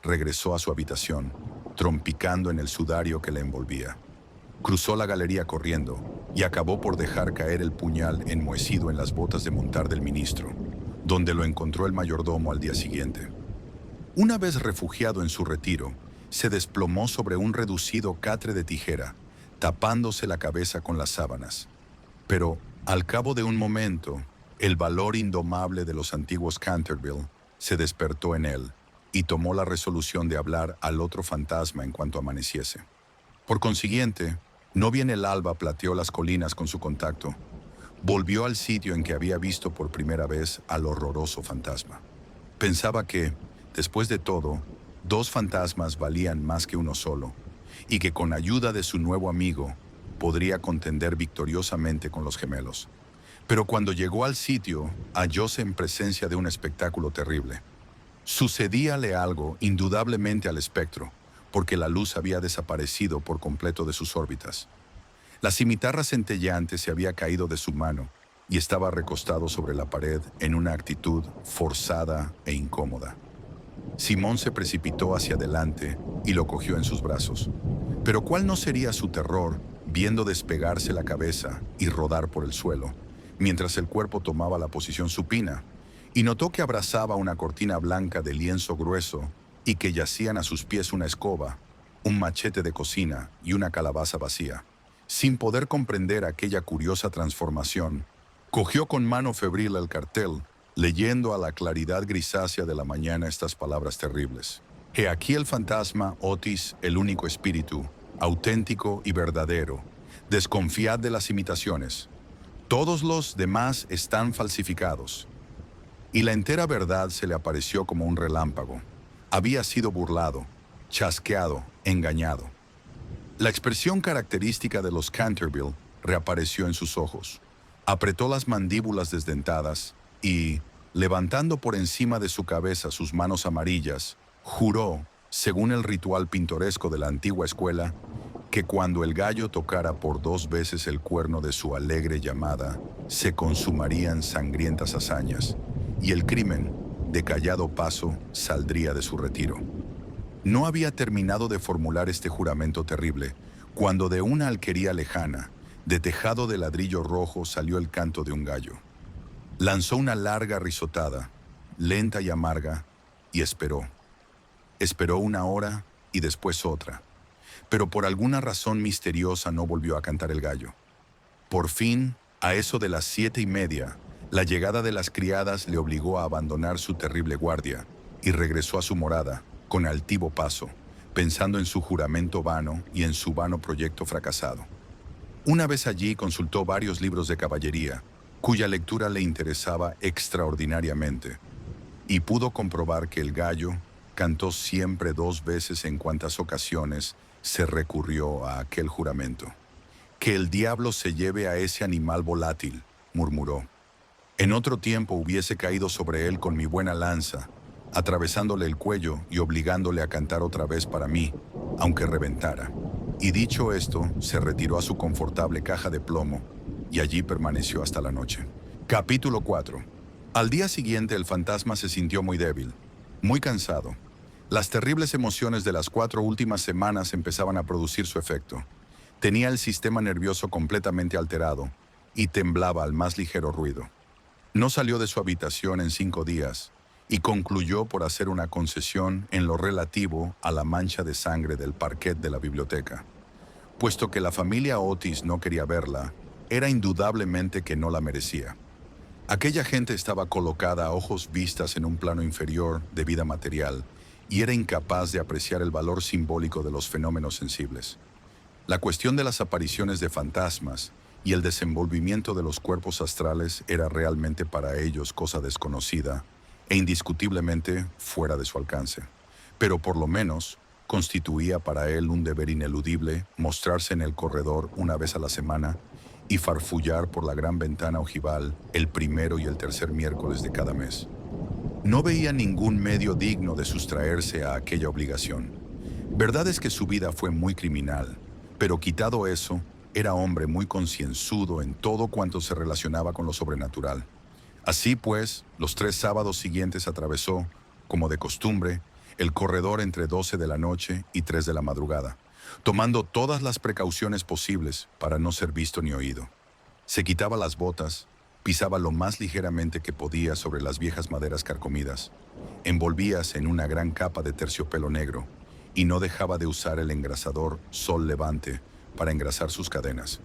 Speaker 1: regresó a su habitación, trompicando en el sudario que le envolvía. Cruzó la galería corriendo y acabó por dejar caer el puñal enmohecido en las botas de montar del ministro, donde lo encontró el mayordomo al día siguiente. Una vez refugiado en su retiro, se desplomó sobre un reducido catre de tijera, tapándose la cabeza con las sábanas. Pero, al cabo de un momento, el valor indomable de los antiguos Canterville se despertó en él y tomó la resolución de hablar al otro fantasma en cuanto amaneciese. Por consiguiente, no bien el alba plateó las colinas con su contacto, volvió al sitio en que había visto por primera vez al horroroso fantasma. Pensaba que, después de todo, dos fantasmas valían más que uno solo, y que con ayuda de su nuevo amigo podría contender victoriosamente con los gemelos. Pero cuando llegó al sitio, hallóse en presencia de un espectáculo terrible. Sucedíale algo indudablemente al espectro, porque la luz había desaparecido por completo de sus órbitas. La cimitarra centelleante se había caído de su mano y estaba recostado sobre la pared en una actitud forzada e incómoda. Simón se precipitó hacia adelante y lo cogió en sus brazos. Pero ¿cuál no sería su terror viendo despegarse la cabeza y rodar por el suelo, mientras el cuerpo tomaba la posición supina, y notó que abrazaba una cortina blanca de lienzo grueso y que yacían a sus pies una escoba, un machete de cocina y una calabaza vacía? Sin poder comprender aquella curiosa transformación, cogió con mano febril el cartel, leyendo a la claridad grisácea de la mañana estas palabras terribles. He aquí el fantasma Otis, el único espíritu, auténtico y verdadero. Desconfiad de las imitaciones. Todos los demás están falsificados. Y la entera verdad se le apareció como un relámpago. Había sido burlado, chasqueado, engañado. La expresión característica de los Canterville reapareció en sus ojos. Apretó las mandíbulas desdentadas y, levantando por encima de su cabeza sus manos amarillas, juró, según el ritual pintoresco de la antigua escuela, que cuando el gallo tocara por 2 veces el cuerno de su alegre llamada, se consumarían sangrientas hazañas, y el crimen, de callado paso, saldría de su retiro. No había terminado de formular este juramento terrible, cuando de una alquería lejana, de tejado de ladrillo rojo, salió el canto de un gallo. Lanzó una larga risotada, lenta y amarga, y esperó. Esperó 1 hora y después otra, pero por alguna razón misteriosa no volvió a cantar el gallo. Por fin, a eso de las 7:30, la llegada de las criadas le obligó a abandonar su terrible guardia y regresó a su morada, con altivo paso, pensando en su juramento vano y en su vano proyecto fracasado. Una vez allí consultó varios libros de caballería, cuya lectura le interesaba extraordinariamente, y pudo comprobar que el gallo cantó siempre 2 veces en cuantas ocasiones se recurrió a aquel juramento. «Que el diablo se lleve a ese animal volátil», murmuró. «En otro tiempo hubiese caído sobre él con mi buena lanza, atravesándole el cuello y obligándole a cantar otra vez para mí, aunque reventara». Y dicho esto, se retiró a su confortable caja de plomo y allí permaneció hasta la noche. Capítulo 4. Al día siguiente el fantasma se sintió muy débil, muy cansado. Las terribles emociones de las 4 últimas semanas empezaban a producir su efecto. Tenía el sistema nervioso completamente alterado y temblaba al más ligero ruido. No salió de su habitación en 5 días y concluyó por hacer una concesión en lo relativo a la mancha de sangre del parquet de la biblioteca. Puesto que la familia Otis no quería verla, era indudablemente que no la merecía. Aquella gente estaba colocada a ojos vistas en un plano inferior de vida material y era incapaz de apreciar el valor simbólico de los fenómenos sensibles. La cuestión de las apariciones de fantasmas y el desenvolvimiento de los cuerpos astrales era realmente para ellos cosa desconocida e indiscutiblemente fuera de su alcance. Pero por lo menos constituía para él un deber ineludible mostrarse en el corredor 1 vez a la semana y farfullar por la gran ventana ojival el primero y el tercer miércoles de cada mes. No veía ningún medio digno de sustraerse a aquella obligación. Verdad es que su vida fue muy criminal, pero quitado eso, era hombre muy concienzudo en todo cuanto se relacionaba con lo sobrenatural. Así pues, los 3 sábados siguientes atravesó, como de costumbre, el corredor entre 12 de la noche y 3 de la madrugada, tomando todas las precauciones posibles para no ser visto ni oído. Se quitaba las botas, pisaba lo más ligeramente que podía sobre las viejas maderas carcomidas, envolvíase en una gran capa de terciopelo negro y no dejaba de usar el engrasador Sol Levante para engrasar sus cadenas.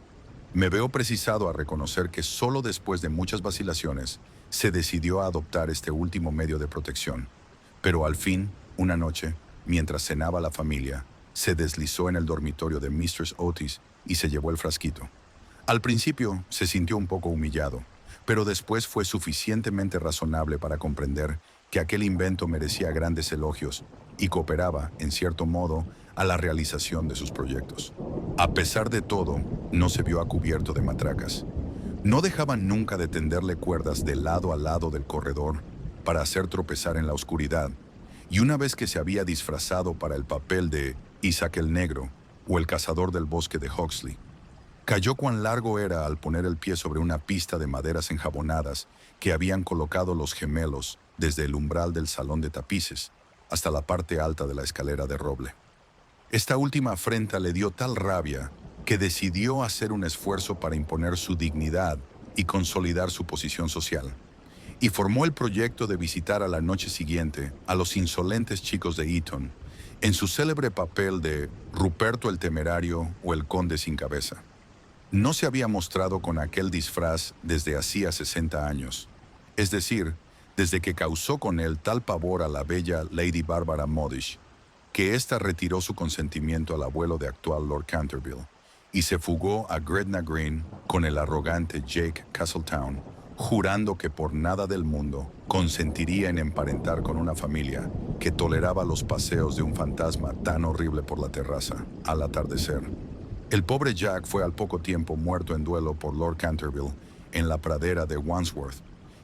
Speaker 1: Me veo precisado a reconocer que solo después de muchas vacilaciones se decidió a adoptar este último medio de protección. Pero al fin, una noche, mientras cenaba la familia, se deslizó en el dormitorio de Mistress Otis y se llevó el frasquito. Al principio se sintió un poco humillado, pero después fue suficientemente razonable para comprender que aquel invento merecía grandes elogios y cooperaba, en cierto modo, a la realización de sus proyectos. A pesar de todo, no se vio a cubierto de matracas. No dejaban nunca de tenderle cuerdas de lado a lado del corredor para hacer tropezar en la oscuridad, y una vez que se había disfrazado para el papel de Isaac el Negro o el cazador del bosque de Huxley, cayó cuán largo era al poner el pie sobre una pista de maderas enjabonadas que habían colocado los gemelos desde el umbral del salón de tapices hasta la parte alta de la escalera de roble. Esta última afrenta le dio tal rabia que decidió hacer un esfuerzo para imponer su dignidad y consolidar su posición social, y formó el proyecto de visitar a la noche siguiente a los insolentes chicos de Eton en su célebre papel de Ruperto el Temerario o el Conde sin Cabeza. No se había mostrado con aquel disfraz desde hacía 60 años, es decir, desde que causó con él tal pavor a la bella Lady Barbara Modish, que ésta retiró su consentimiento al abuelo de actual Lord Canterville y se fugó a Gretna Green con el arrogante Jake Castletown, jurando que por nada del mundo consentiría en emparentar con una familia que toleraba los paseos de un fantasma tan horrible por la terraza al atardecer. El pobre Jack fue al poco tiempo muerto en duelo por Lord Canterville en la pradera de Wandsworth,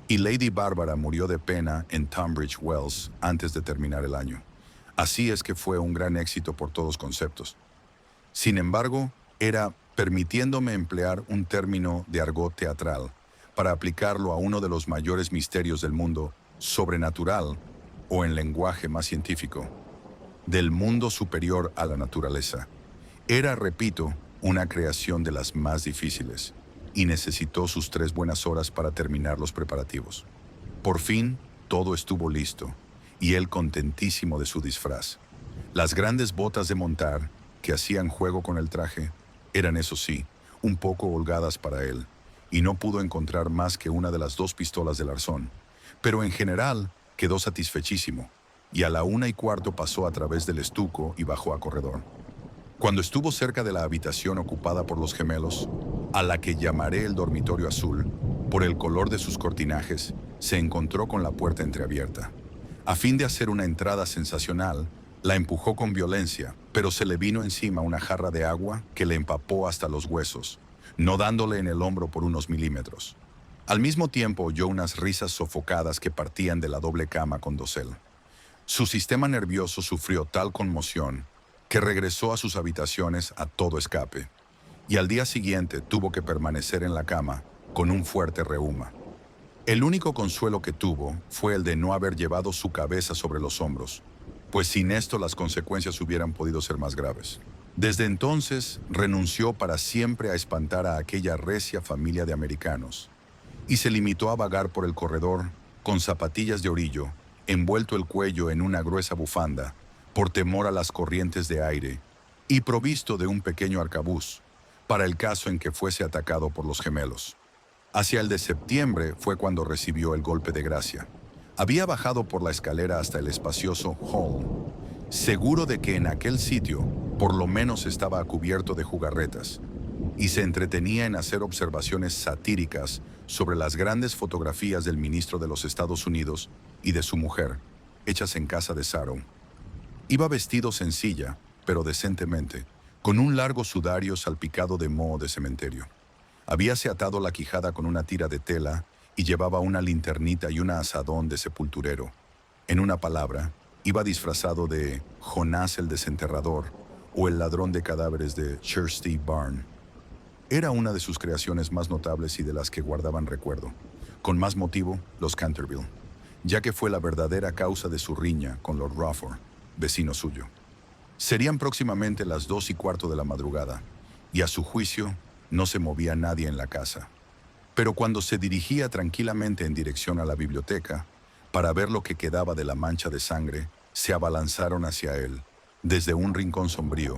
Speaker 1: y Lady Barbara murió de pena en Tunbridge Wells antes de terminar el año. Así es que fue un gran éxito por todos conceptos. Sin embargo, era, permitiéndome emplear un término de argot teatral, para aplicarlo a uno de los mayores misterios del mundo sobrenatural, o en lenguaje más científico, del mundo superior a la naturaleza. Era, repito, una creación de las más difíciles, y necesitó sus 3 buenas horas para terminar los preparativos. Por fin, todo estuvo listo, y él contentísimo de su disfraz. Las grandes botas de montar, que hacían juego con el traje, eran, eso sí, un poco holgadas para él, y no pudo encontrar más que una de las 2 pistolas del arzón, pero en general quedó satisfechísimo, y a la 1:15 pasó a través del estuco y bajó a corredor. Cuando estuvo cerca de la habitación ocupada por los gemelos, a la que llamaré el dormitorio azul, por el color de sus cortinajes, se encontró con la puerta entreabierta. A fin de hacer una entrada sensacional, la empujó con violencia, pero se le vino encima una jarra de agua que le empapó hasta los huesos, no dándole en el hombro por unos milímetros. Al mismo tiempo oyó unas risas sofocadas que partían de la doble cama con dosel. Su sistema nervioso sufrió tal conmoción que regresó a sus habitaciones a todo escape, y al día siguiente tuvo que permanecer en la cama con un fuerte reuma. El único consuelo que tuvo fue el de no haber llevado su cabeza sobre los hombros, pues sin esto las consecuencias hubieran podido ser más graves. Desde entonces renunció para siempre a espantar a aquella recia familia de americanos, y se limitó a vagar por el corredor con zapatillas de orillo, envuelto el cuello en una gruesa bufanda, por temor a las corrientes de aire, y provisto de un pequeño arcabuz, para el caso en que fuese atacado por los gemelos. Hacia el de septiembre fue cuando recibió el golpe de gracia. Había bajado por la escalera hasta el espacioso hall, seguro de que en aquel sitio por lo menos estaba cubierto de jugarretas, y se entretenía en hacer observaciones satíricas sobre las grandes fotografías del ministro de los Estados Unidos y de su mujer, hechas en casa de Sarrow. Iba vestido sencilla, pero decentemente, con un largo sudario salpicado de moho de cementerio. Habíase atado la quijada con una tira de tela y llevaba una linternita y un azadón de sepulturero. En una palabra, iba disfrazado de Jonás el desenterrador o el ladrón de cadáveres de Chertsey Barn. Era una de sus creaciones más notables y de las que guardaban recuerdo. Con más motivo, los Canterville, ya que fue la verdadera causa de su riña con Lord Rufford, vecino suyo. Serían próximamente las 2:15 de la madrugada, y a su juicio no se movía nadie en la casa. Pero cuando se dirigía tranquilamente en dirección a la biblioteca, para ver lo que quedaba de la mancha de sangre, se abalanzaron hacia él, desde un rincón sombrío,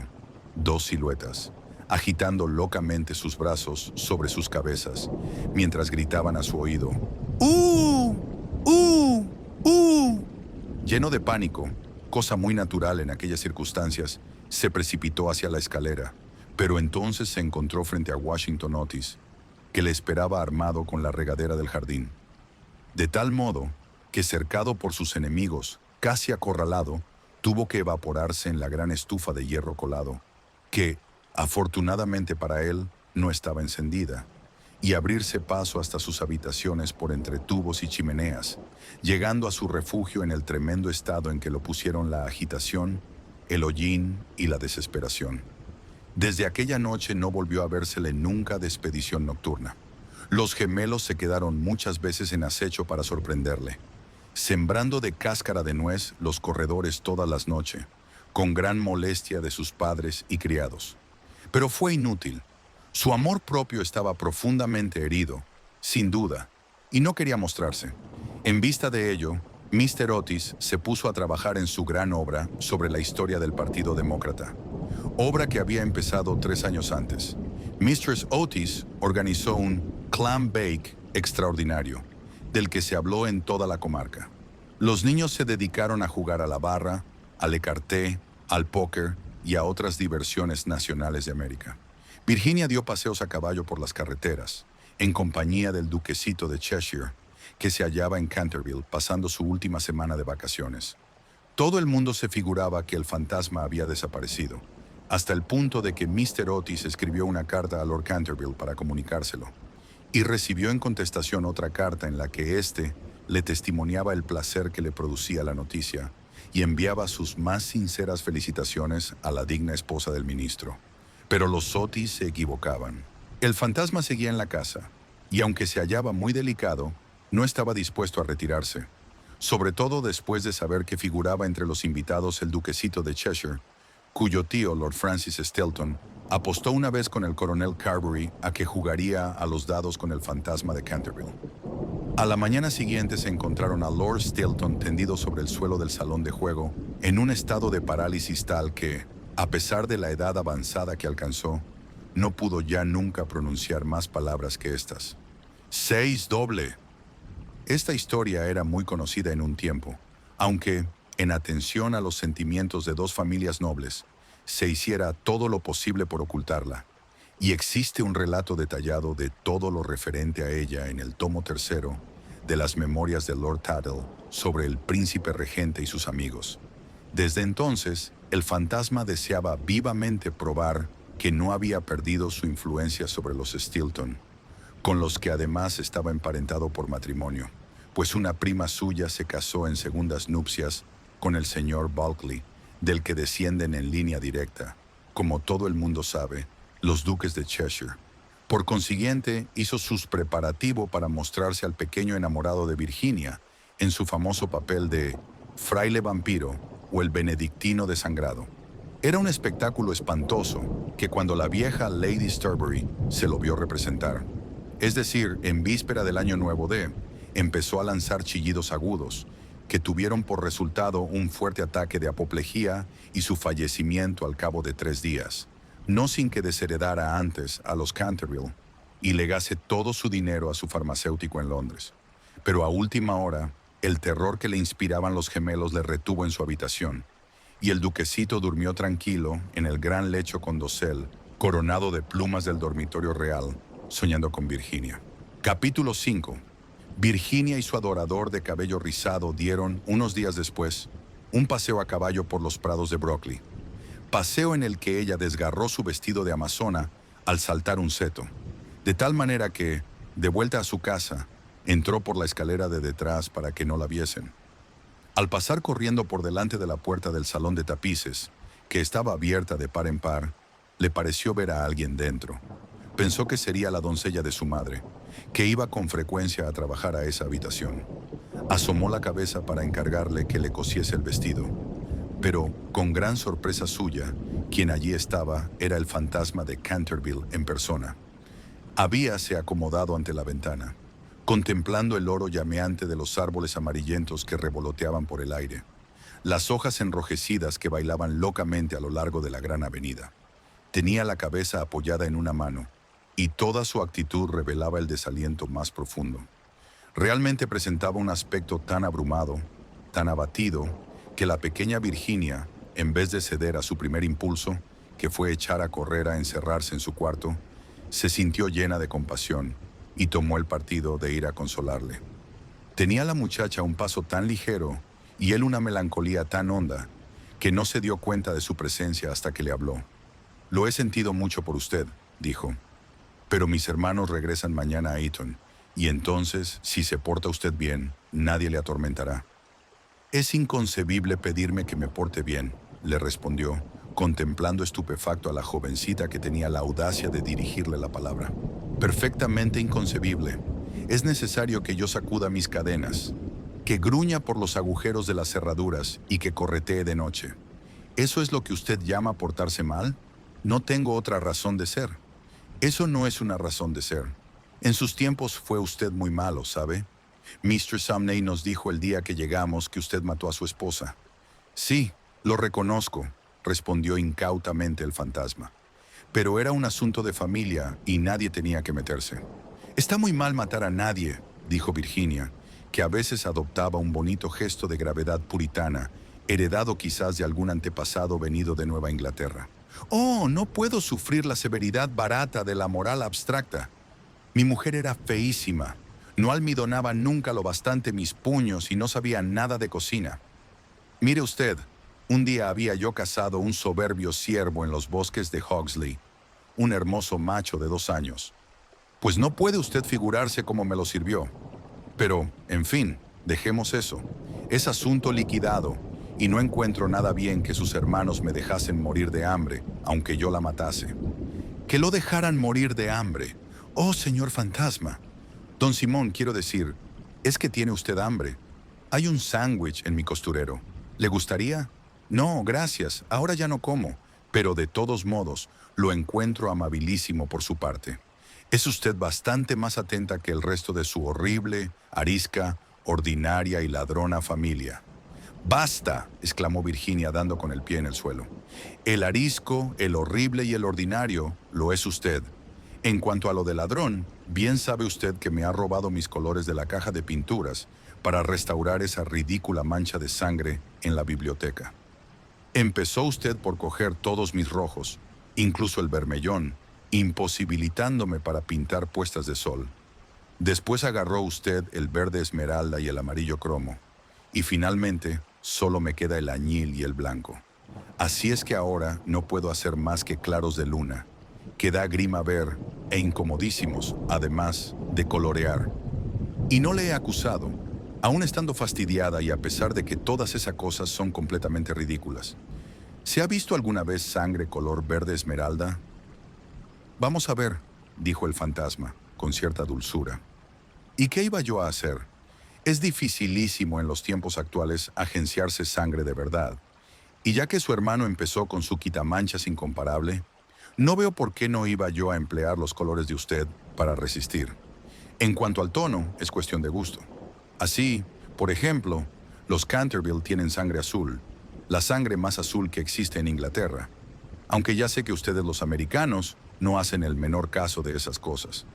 Speaker 1: dos siluetas, agitando locamente sus brazos sobre sus cabezas, mientras gritaban a su oído, ¡Uh! ¡Uh! ¡Uh! Lleno de pánico, cosa muy natural en aquellas circunstancias, se precipitó hacia la escalera, pero entonces se encontró frente a Washington Otis, que le esperaba armado con la regadera del jardín. De tal modo que, cercado por sus enemigos, casi acorralado, tuvo que evaporarse en la gran estufa de hierro colado, que, afortunadamente para él, no estaba encendida, y abrirse paso hasta sus habitaciones por entre tubos y chimeneas, llegando a su refugio en el tremendo estado en que lo pusieron la agitación, el hollín y la desesperación. Desde aquella noche no volvió a vérsele nunca de expedición nocturna. Los gemelos se quedaron muchas veces en acecho para sorprenderle, sembrando de cáscara de nuez los corredores todas las noches, con gran molestia de sus padres y criados. Pero fue inútil. Su amor propio estaba profundamente herido, sin duda, y no quería mostrarse. En vista de ello, Mr. Otis se puso a trabajar en su gran obra sobre la historia del Partido Demócrata, obra que había empezado 3 años antes. Mistress Otis organizó un clam bake extraordinario, del que se habló en toda la comarca. Los niños se dedicaron a jugar a la barra, al écarté, al póker y a otras diversiones nacionales de América. Virginia dio paseos a caballo por las carreteras, en compañía del duquesito de Cheshire, que se hallaba en Canterville pasando su última semana de vacaciones. Todo el mundo se figuraba que el fantasma había desaparecido, hasta el punto de que Mr. Otis escribió una carta a Lord Canterville para comunicárselo, y recibió en contestación otra carta en la que éste le testimoniaba el placer que le producía la noticia y enviaba sus más sinceras felicitaciones a la digna esposa del ministro. Pero los Otis se equivocaban. El fantasma seguía en la casa, y aunque se hallaba muy delicado, no estaba dispuesto a retirarse, sobre todo después de saber que figuraba entre los invitados el duquesito de Cheshire, cuyo tío, Lord Francis Stelton, apostó una vez con el coronel Carberry a que jugaría a los dados con el fantasma de Canterville. A la mañana siguiente se encontraron a Lord Stelton tendido sobre el suelo del salón de juego, en un estado de parálisis tal que, a pesar de la edad avanzada que alcanzó, no pudo ya nunca pronunciar más palabras que estas. ¡6 doble! Esta historia era muy conocida en un tiempo, aunque, en atención a los sentimientos de dos familias nobles, se hiciera todo lo posible por ocultarla, y existe un relato detallado de todo lo referente a ella en el tomo 3 de las memorias de Lord Tattle sobre el príncipe regente y sus amigos. Desde entonces, el fantasma deseaba vivamente probar que no había perdido su influencia sobre los Stilton, con los que además estaba emparentado por matrimonio, pues una prima suya se casó en segundas nupcias con el señor Bulkley, del que descienden en línea directa, como todo el mundo sabe, los duques de Cheshire. Por consiguiente, hizo sus preparativos para mostrarse al pequeño enamorado de Virginia en su famoso papel de fraile vampiro o el benedictino desangrado. Era un espectáculo espantoso que cuando la vieja Lady Strawberry se lo vio representar, es decir, en víspera del Año Nuevo empezó a lanzar chillidos agudos, que tuvieron por resultado un fuerte ataque de apoplejía y su fallecimiento al cabo de 3 días, no sin que desheredara antes a los Canterville y legase todo su dinero a su farmacéutico en Londres. Pero a última hora, el terror que le inspiraban los gemelos le retuvo en su habitación, y el duquesito durmió tranquilo en el gran lecho con dosel, coronado de plumas del dormitorio real, soñando con Virginia. Capítulo 5. Virginia y su adorador de cabello rizado dieron, unos días después, un paseo a caballo por los prados de Brockley. Paseo en el que ella desgarró su vestido de amazona al saltar un seto, de tal manera que, de vuelta a su casa, entró por la escalera de detrás para que no la viesen. Al pasar corriendo por delante de la puerta del salón de tapices, que estaba abierta de par en par, le pareció ver a alguien dentro, Pensó que sería la doncella de su madre, que iba con frecuencia a trabajar a esa habitación. Asomó la cabeza para encargarle que le cosiese el vestido. Pero, con gran sorpresa suya, quien allí estaba era el fantasma de Canterville en persona. Habíase acomodado ante la ventana, contemplando el oro llameante de los árboles amarillentos que revoloteaban por el aire, las hojas enrojecidas que bailaban locamente a lo largo de la gran avenida. Tenía la cabeza apoyada en una mano, y toda su actitud revelaba el desaliento más profundo. Realmente presentaba un aspecto tan abrumado, tan abatido, que la pequeña Virginia, en vez de ceder a su primer impulso, que fue echar a correr a encerrarse en su cuarto, se sintió llena de compasión y tomó el partido de ir a consolarle. Tenía la muchacha un paso tan ligero y él una melancolía tan honda que no se dio cuenta de su presencia hasta que le habló. «Lo he sentido mucho por usted», dijo, «pero mis hermanos regresan mañana a Eton, y entonces, si se porta usted bien, nadie le atormentará». «Es inconcebible pedirme que me porte bien», le respondió, contemplando estupefacto a la jovencita que tenía la audacia de dirigirle la palabra. «Perfectamente inconcebible. Es necesario que yo sacuda mis cadenas, que gruña por los agujeros de las cerraduras y que corretee de noche. ¿Eso es lo que usted llama portarse mal? No tengo otra razón de ser». «Eso no es una razón de ser. En sus tiempos fue usted muy malo, ¿sabe? Mr. Sumney nos dijo el día que llegamos que usted mató a su esposa». «Sí, lo reconozco», respondió incautamente el fantasma. «Pero era un asunto de familia y nadie tenía que meterse». «Está muy mal matar a nadie», dijo Virginia, que a veces adoptaba un bonito gesto de gravedad puritana, heredado quizás de algún antepasado venido de Nueva Inglaterra. «Oh, no puedo sufrir la severidad barata de la moral abstracta. Mi mujer era feísima, no almidonaba nunca lo bastante mis puños y no sabía nada de cocina. Mire usted, un día había yo cazado un soberbio ciervo en los bosques de Hogsley, un hermoso macho de 2 años. Pues no puede usted figurarse cómo me lo sirvió. Pero, en fin, dejemos eso. Es asunto liquidado, y no encuentro nada bien que sus hermanos me dejasen morir de hambre, aunque yo la matase». «Que lo dejaran morir de hambre. Oh, señor fantasma. Don Simón, quiero decir, ¿es que tiene usted hambre? Hay un sándwich en mi costurero. ¿Le gustaría?» «No, gracias, ahora ya no como, pero de todos modos, lo encuentro amabilísimo por su parte. Es usted bastante más atenta que el resto de su horrible, arisca, ordinaria y ladrona familia». «Basta», exclamó Virginia dando con el pie en el suelo. «El arisco, el horrible y el ordinario lo es usted. En cuanto a lo de ladrón, bien sabe usted que me ha robado mis colores de la caja de pinturas para restaurar esa ridícula mancha de sangre en la biblioteca. Empezó usted por coger todos mis rojos, incluso el bermellón, imposibilitándome para pintar puestas de sol. Después agarró usted el verde esmeralda y el amarillo cromo, y finalmente solo me queda el añil y el blanco. Así es que ahora no puedo hacer más que claros de luna, que da grima ver, e incomodísimos, además de colorear. Y no le he acusado, aún estando fastidiada y a pesar de que todas esas cosas son completamente ridículas. ¿Se ha visto alguna vez sangre color verde esmeralda?» «Vamos a ver», dijo el fantasma, con cierta dulzura. «¿Y qué iba yo a hacer? Es dificilísimo en los tiempos actuales agenciarse sangre de verdad. Y ya que su hermano empezó con su quitamanchas incomparable, no veo por qué no iba yo a emplear los colores de usted para resistir. En cuanto al tono, es cuestión de gusto. Así, por ejemplo, los Canterville tienen sangre azul, la sangre más azul que existe en Inglaterra. Aunque ya sé que ustedes los americanos no hacen el menor caso de esas cosas.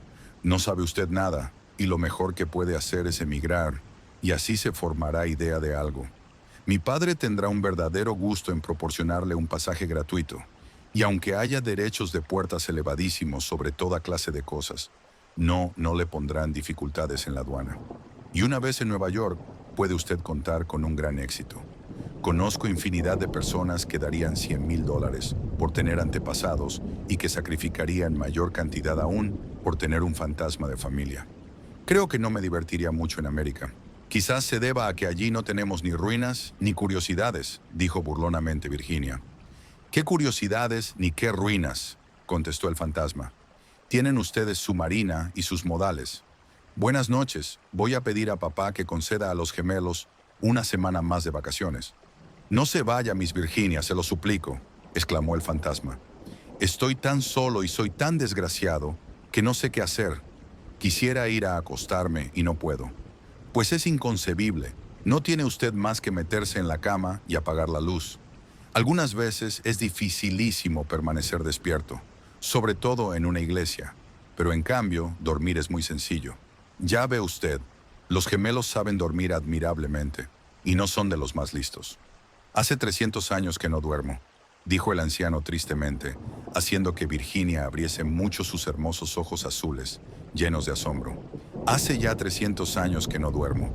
Speaker 1: No sabe usted nada, y lo mejor que puede hacer es emigrar, y así se formará idea de algo. Mi padre tendrá un verdadero gusto en proporcionarle un pasaje gratuito, y aunque haya derechos de puertas elevadísimos sobre toda clase de cosas, no le pondrán dificultades en la aduana. Y una vez en Nueva York, puede usted contar con un gran éxito. Conozco infinidad de personas que darían $100,000 por tener antepasados y que sacrificarían mayor cantidad aún por tener un fantasma de familia. Creo que no me divertiría mucho en América. Quizás se deba a que allí no tenemos ni ruinas ni curiosidades», dijo burlonamente Virginia. «¿Qué curiosidades ni qué ruinas?», contestó el fantasma. Tienen ustedes su marina y sus modales. Buenas noches, voy a pedir a papá que conceda a los gemelos una semana más de vacaciones. No se vaya, Miss Virginia, se lo suplico, exclamó el fantasma. Estoy tan solo y soy tan desgraciado que no sé qué hacer. Quisiera ir a acostarme y no puedo. Pues es inconcebible. No tiene usted más que meterse en la cama y apagar la luz. Algunas veces es dificilísimo permanecer despierto, sobre todo en una iglesia, pero en cambio, dormir es muy sencillo. Ya ve usted, los gemelos saben dormir admirablemente, y no son de los más listos. Hace 300 años que no duermo, dijo el anciano tristemente, haciendo que Virginia abriese mucho sus hermosos ojos azules, llenos de asombro. Hace ya 300 años que no duermo,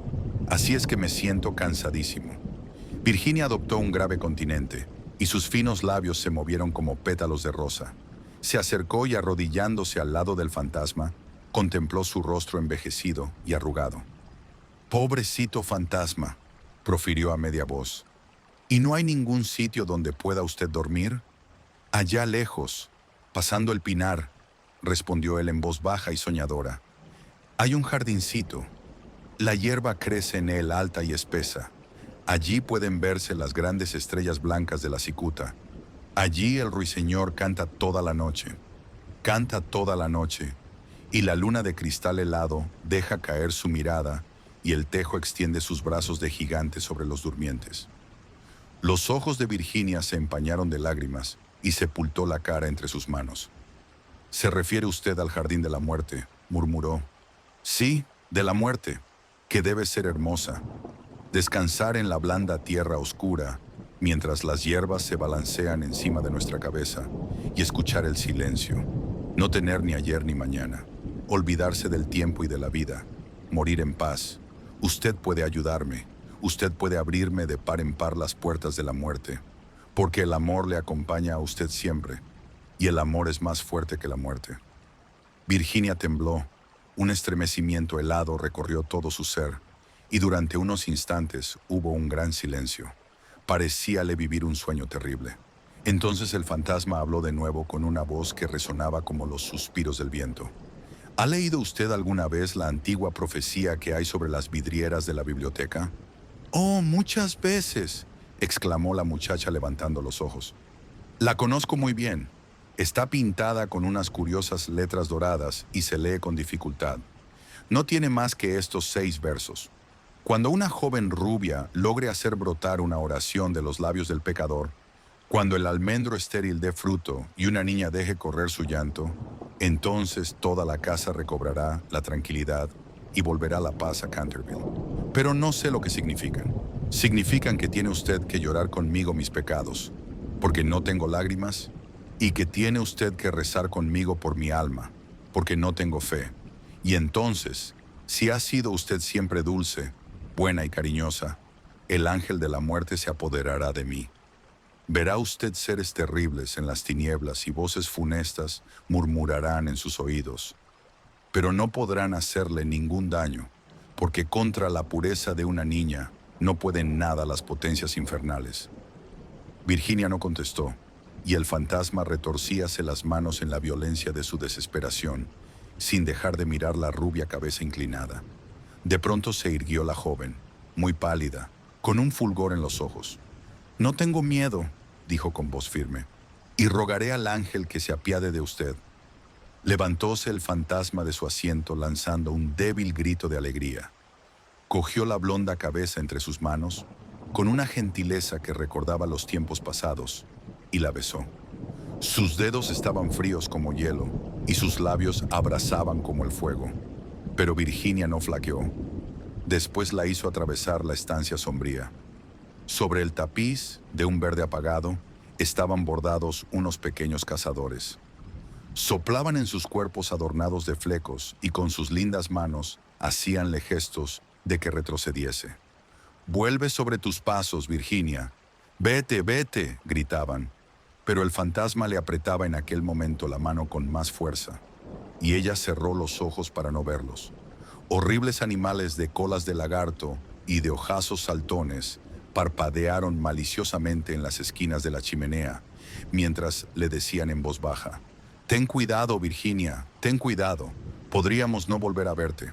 Speaker 1: así es que me siento cansadísimo. Virginia adoptó un grave continente, y sus finos labios se movieron como pétalos de rosa. Se acercó y arrodillándose al lado del fantasma, contempló su rostro envejecido y arrugado. «Pobrecito fantasma», profirió a media voz. «¿Y no hay ningún sitio donde pueda usted dormir?» «Allá lejos, pasando el pinar», respondió él en voz baja y soñadora. «Hay un jardincito. La hierba crece en él alta y espesa. Allí pueden verse las grandes estrellas blancas de la cicuta. Allí el ruiseñor canta toda la noche. Canta toda la noche. Y la luna de cristal helado deja caer su mirada y el tejo extiende sus brazos de gigante sobre los durmientes». Los ojos de Virginia se empañaron de lágrimas y sepultó la cara entre sus manos. «¿Se refiere usted al jardín de la muerte?», murmuró. «Sí, de la muerte, que debe ser hermosa. Descansar en la blanda tierra oscura, mientras las hierbas se balancean encima de nuestra cabeza, y escuchar el silencio. No tener ni ayer ni mañana. Olvidarse del tiempo y de la vida. Morir en paz. Usted puede ayudarme. Usted puede abrirme de par en par las puertas de la muerte, porque el amor le acompaña a usted siempre, y el amor es más fuerte que la muerte». Virginia tembló. Un estremecimiento helado recorrió todo su ser, y durante unos instantes hubo un gran silencio. Parecíale vivir un sueño terrible. Entonces el fantasma habló de nuevo con una voz que resonaba como los suspiros del viento. ¿Ha leído usted alguna vez la antigua profecía que hay sobre las vidrieras de la biblioteca? «Oh, muchas veces», exclamó la muchacha levantando los ojos. «La conozco muy bien. Está pintada con unas curiosas letras doradas y se lee con dificultad. No tiene más que estos 6 versos. Cuando una joven rubia logre hacer brotar una oración de los labios del pecador, cuando el almendro estéril dé fruto y una niña deje correr su llanto, entonces toda la casa recobrará la tranquilidad y volverá la paz a Canterville. Pero no sé lo que significan. Significan que tiene usted que llorar conmigo mis pecados, porque no tengo lágrimas, y que tiene usted que rezar conmigo por mi alma, porque no tengo fe. Y entonces, si ha sido usted siempre dulce, buena y cariñosa, el ángel de la muerte se apoderará de mí. Verá usted seres terribles en las tinieblas y voces funestas murmurarán en sus oídos. Pero no podrán hacerle ningún daño, porque contra la pureza de una niña no pueden nada las potencias infernales». Virginia no contestó, y el fantasma retorcíase las manos en la violencia de su desesperación, sin dejar de mirar la rubia cabeza inclinada. De pronto se irguió la joven, muy pálida, con un fulgor en los ojos. «No tengo miedo», dijo con voz firme, «y rogaré al ángel que se apiade de usted». Levantóse el fantasma de su asiento lanzando un débil grito de alegría. Cogió la blonda cabeza entre sus manos, con una gentileza que recordaba los tiempos pasados, y la besó. Sus dedos estaban fríos como hielo, y sus labios abrasaban como el fuego. Pero Virginia no flaqueó. Después la hizo atravesar la estancia sombría. Sobre el tapiz, de un verde apagado, estaban bordados unos pequeños cazadores. Soplaban en sus cuerpos adornados de flecos y con sus lindas manos hacíanle gestos de que retrocediese. «Vuelve sobre tus pasos, Virginia. Vete, vete», gritaban. Pero el fantasma le apretaba en aquel momento la mano con más fuerza, y ella cerró los ojos para no verlos. Horribles animales de colas de lagarto y de ojazos saltones parpadearon maliciosamente en las esquinas de la chimenea, mientras le decían en voz baja: «Ten cuidado, Virginia, ten cuidado. Podríamos no volver a verte».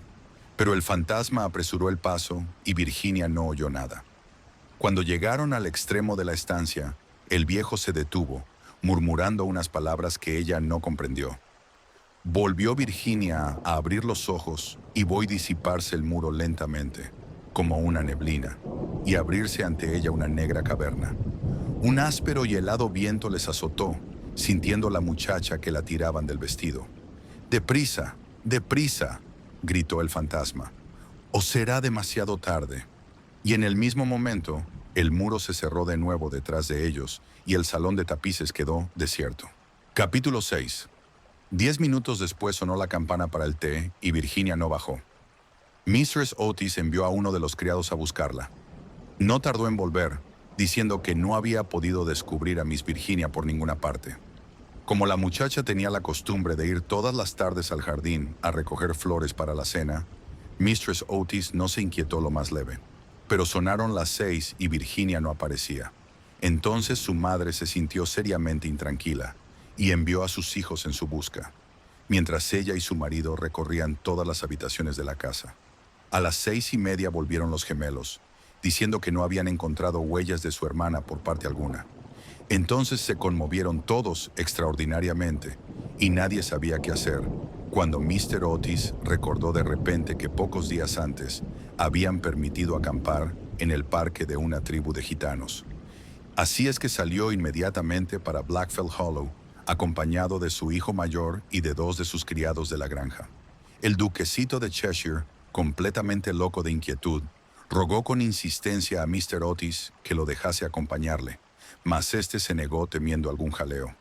Speaker 1: Pero el fantasma apresuró el paso y Virginia no oyó nada. Cuando llegaron al extremo de la estancia, el viejo se detuvo, murmurando unas palabras que ella no comprendió. Volvió Virginia a abrir los ojos y vio disiparse el muro lentamente, como una neblina, y abrirse ante ella una negra caverna. Un áspero y helado viento les azotó, sintiendo la muchacha que la tiraban del vestido. «¡Deprisa! ¡Deprisa!», gritó el fantasma. «O será demasiado tarde». Y en el mismo momento, el muro se cerró de nuevo detrás de ellos y el salón de tapices quedó desierto. Capítulo 6. 10 minutos después sonó la campana para el té y Virginia no bajó. Mistress Otis envió a uno de los criados a buscarla. No tardó en volver, diciendo que no había podido descubrir a Miss Virginia por ninguna parte. Como la muchacha tenía la costumbre de ir todas las tardes al jardín a recoger flores para la cena, Mistress Otis no se inquietó lo más leve. Pero sonaron las 6 y Virginia no aparecía. Entonces su madre se sintió seriamente intranquila y envió a sus hijos en su busca, mientras ella y su marido recorrían todas las habitaciones de la casa. A las 6:30 volvieron los gemelos, diciendo que no habían encontrado huellas de su hermana por parte alguna. Entonces se conmovieron todos extraordinariamente y nadie sabía qué hacer, cuando Mr. Otis recordó de repente que pocos días antes habían permitido acampar en el parque de una tribu de gitanos. Así es que salió inmediatamente para Blackfell Hollow, acompañado de su hijo mayor y de 2 de sus criados de la granja. El duquesito de Cheshire, completamente loco de inquietud, rogó con insistencia a Mr. Otis que lo dejase acompañarle, mas este se negó temiendo algún jaleo.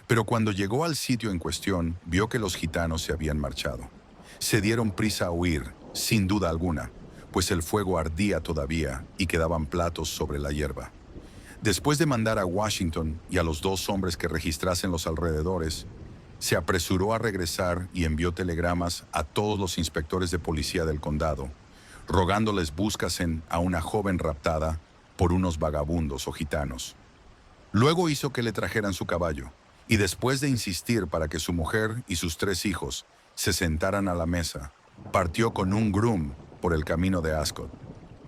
Speaker 1: Pero cuando llegó al sitio en cuestión, vio que los gitanos se habían marchado. Se dieron prisa a huir, sin duda alguna, pues el fuego ardía todavía y quedaban platos sobre la hierba. Después de mandar a Washington y a los 2 hombres que registrasen los alrededores, se apresuró a regresar y envió telegramas a todos los inspectores de policía del condado, rogándoles buscasen a una joven raptada por unos vagabundos o gitanos. Luego hizo que le trajeran su caballo, y después de insistir para que su mujer y sus 3 hijos se sentaran a la mesa, partió con un groom por el camino de Ascot.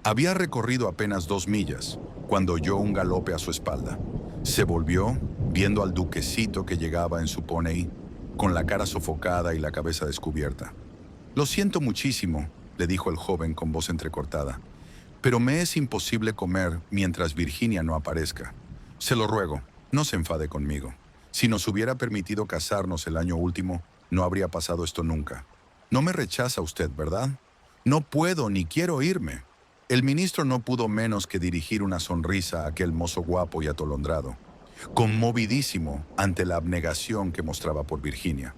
Speaker 1: Había recorrido apenas 2 millas, cuando oyó un galope a su espalda. Se volvió, viendo al duquesito que llegaba en su pony, con la cara sofocada y la cabeza descubierta. «Lo siento muchísimo», le dijo el joven con voz entrecortada, «pero me es imposible comer mientras Virginia no aparezca. Se lo ruego, no se enfade conmigo. Si nos hubiera permitido casarnos el año último, no habría pasado esto nunca. No me rechaza usted, ¿verdad? No puedo ni quiero irme». El ministro no pudo menos que dirigir una sonrisa a aquel mozo guapo y atolondrado, conmovidísimo ante la abnegación que mostraba por Virginia.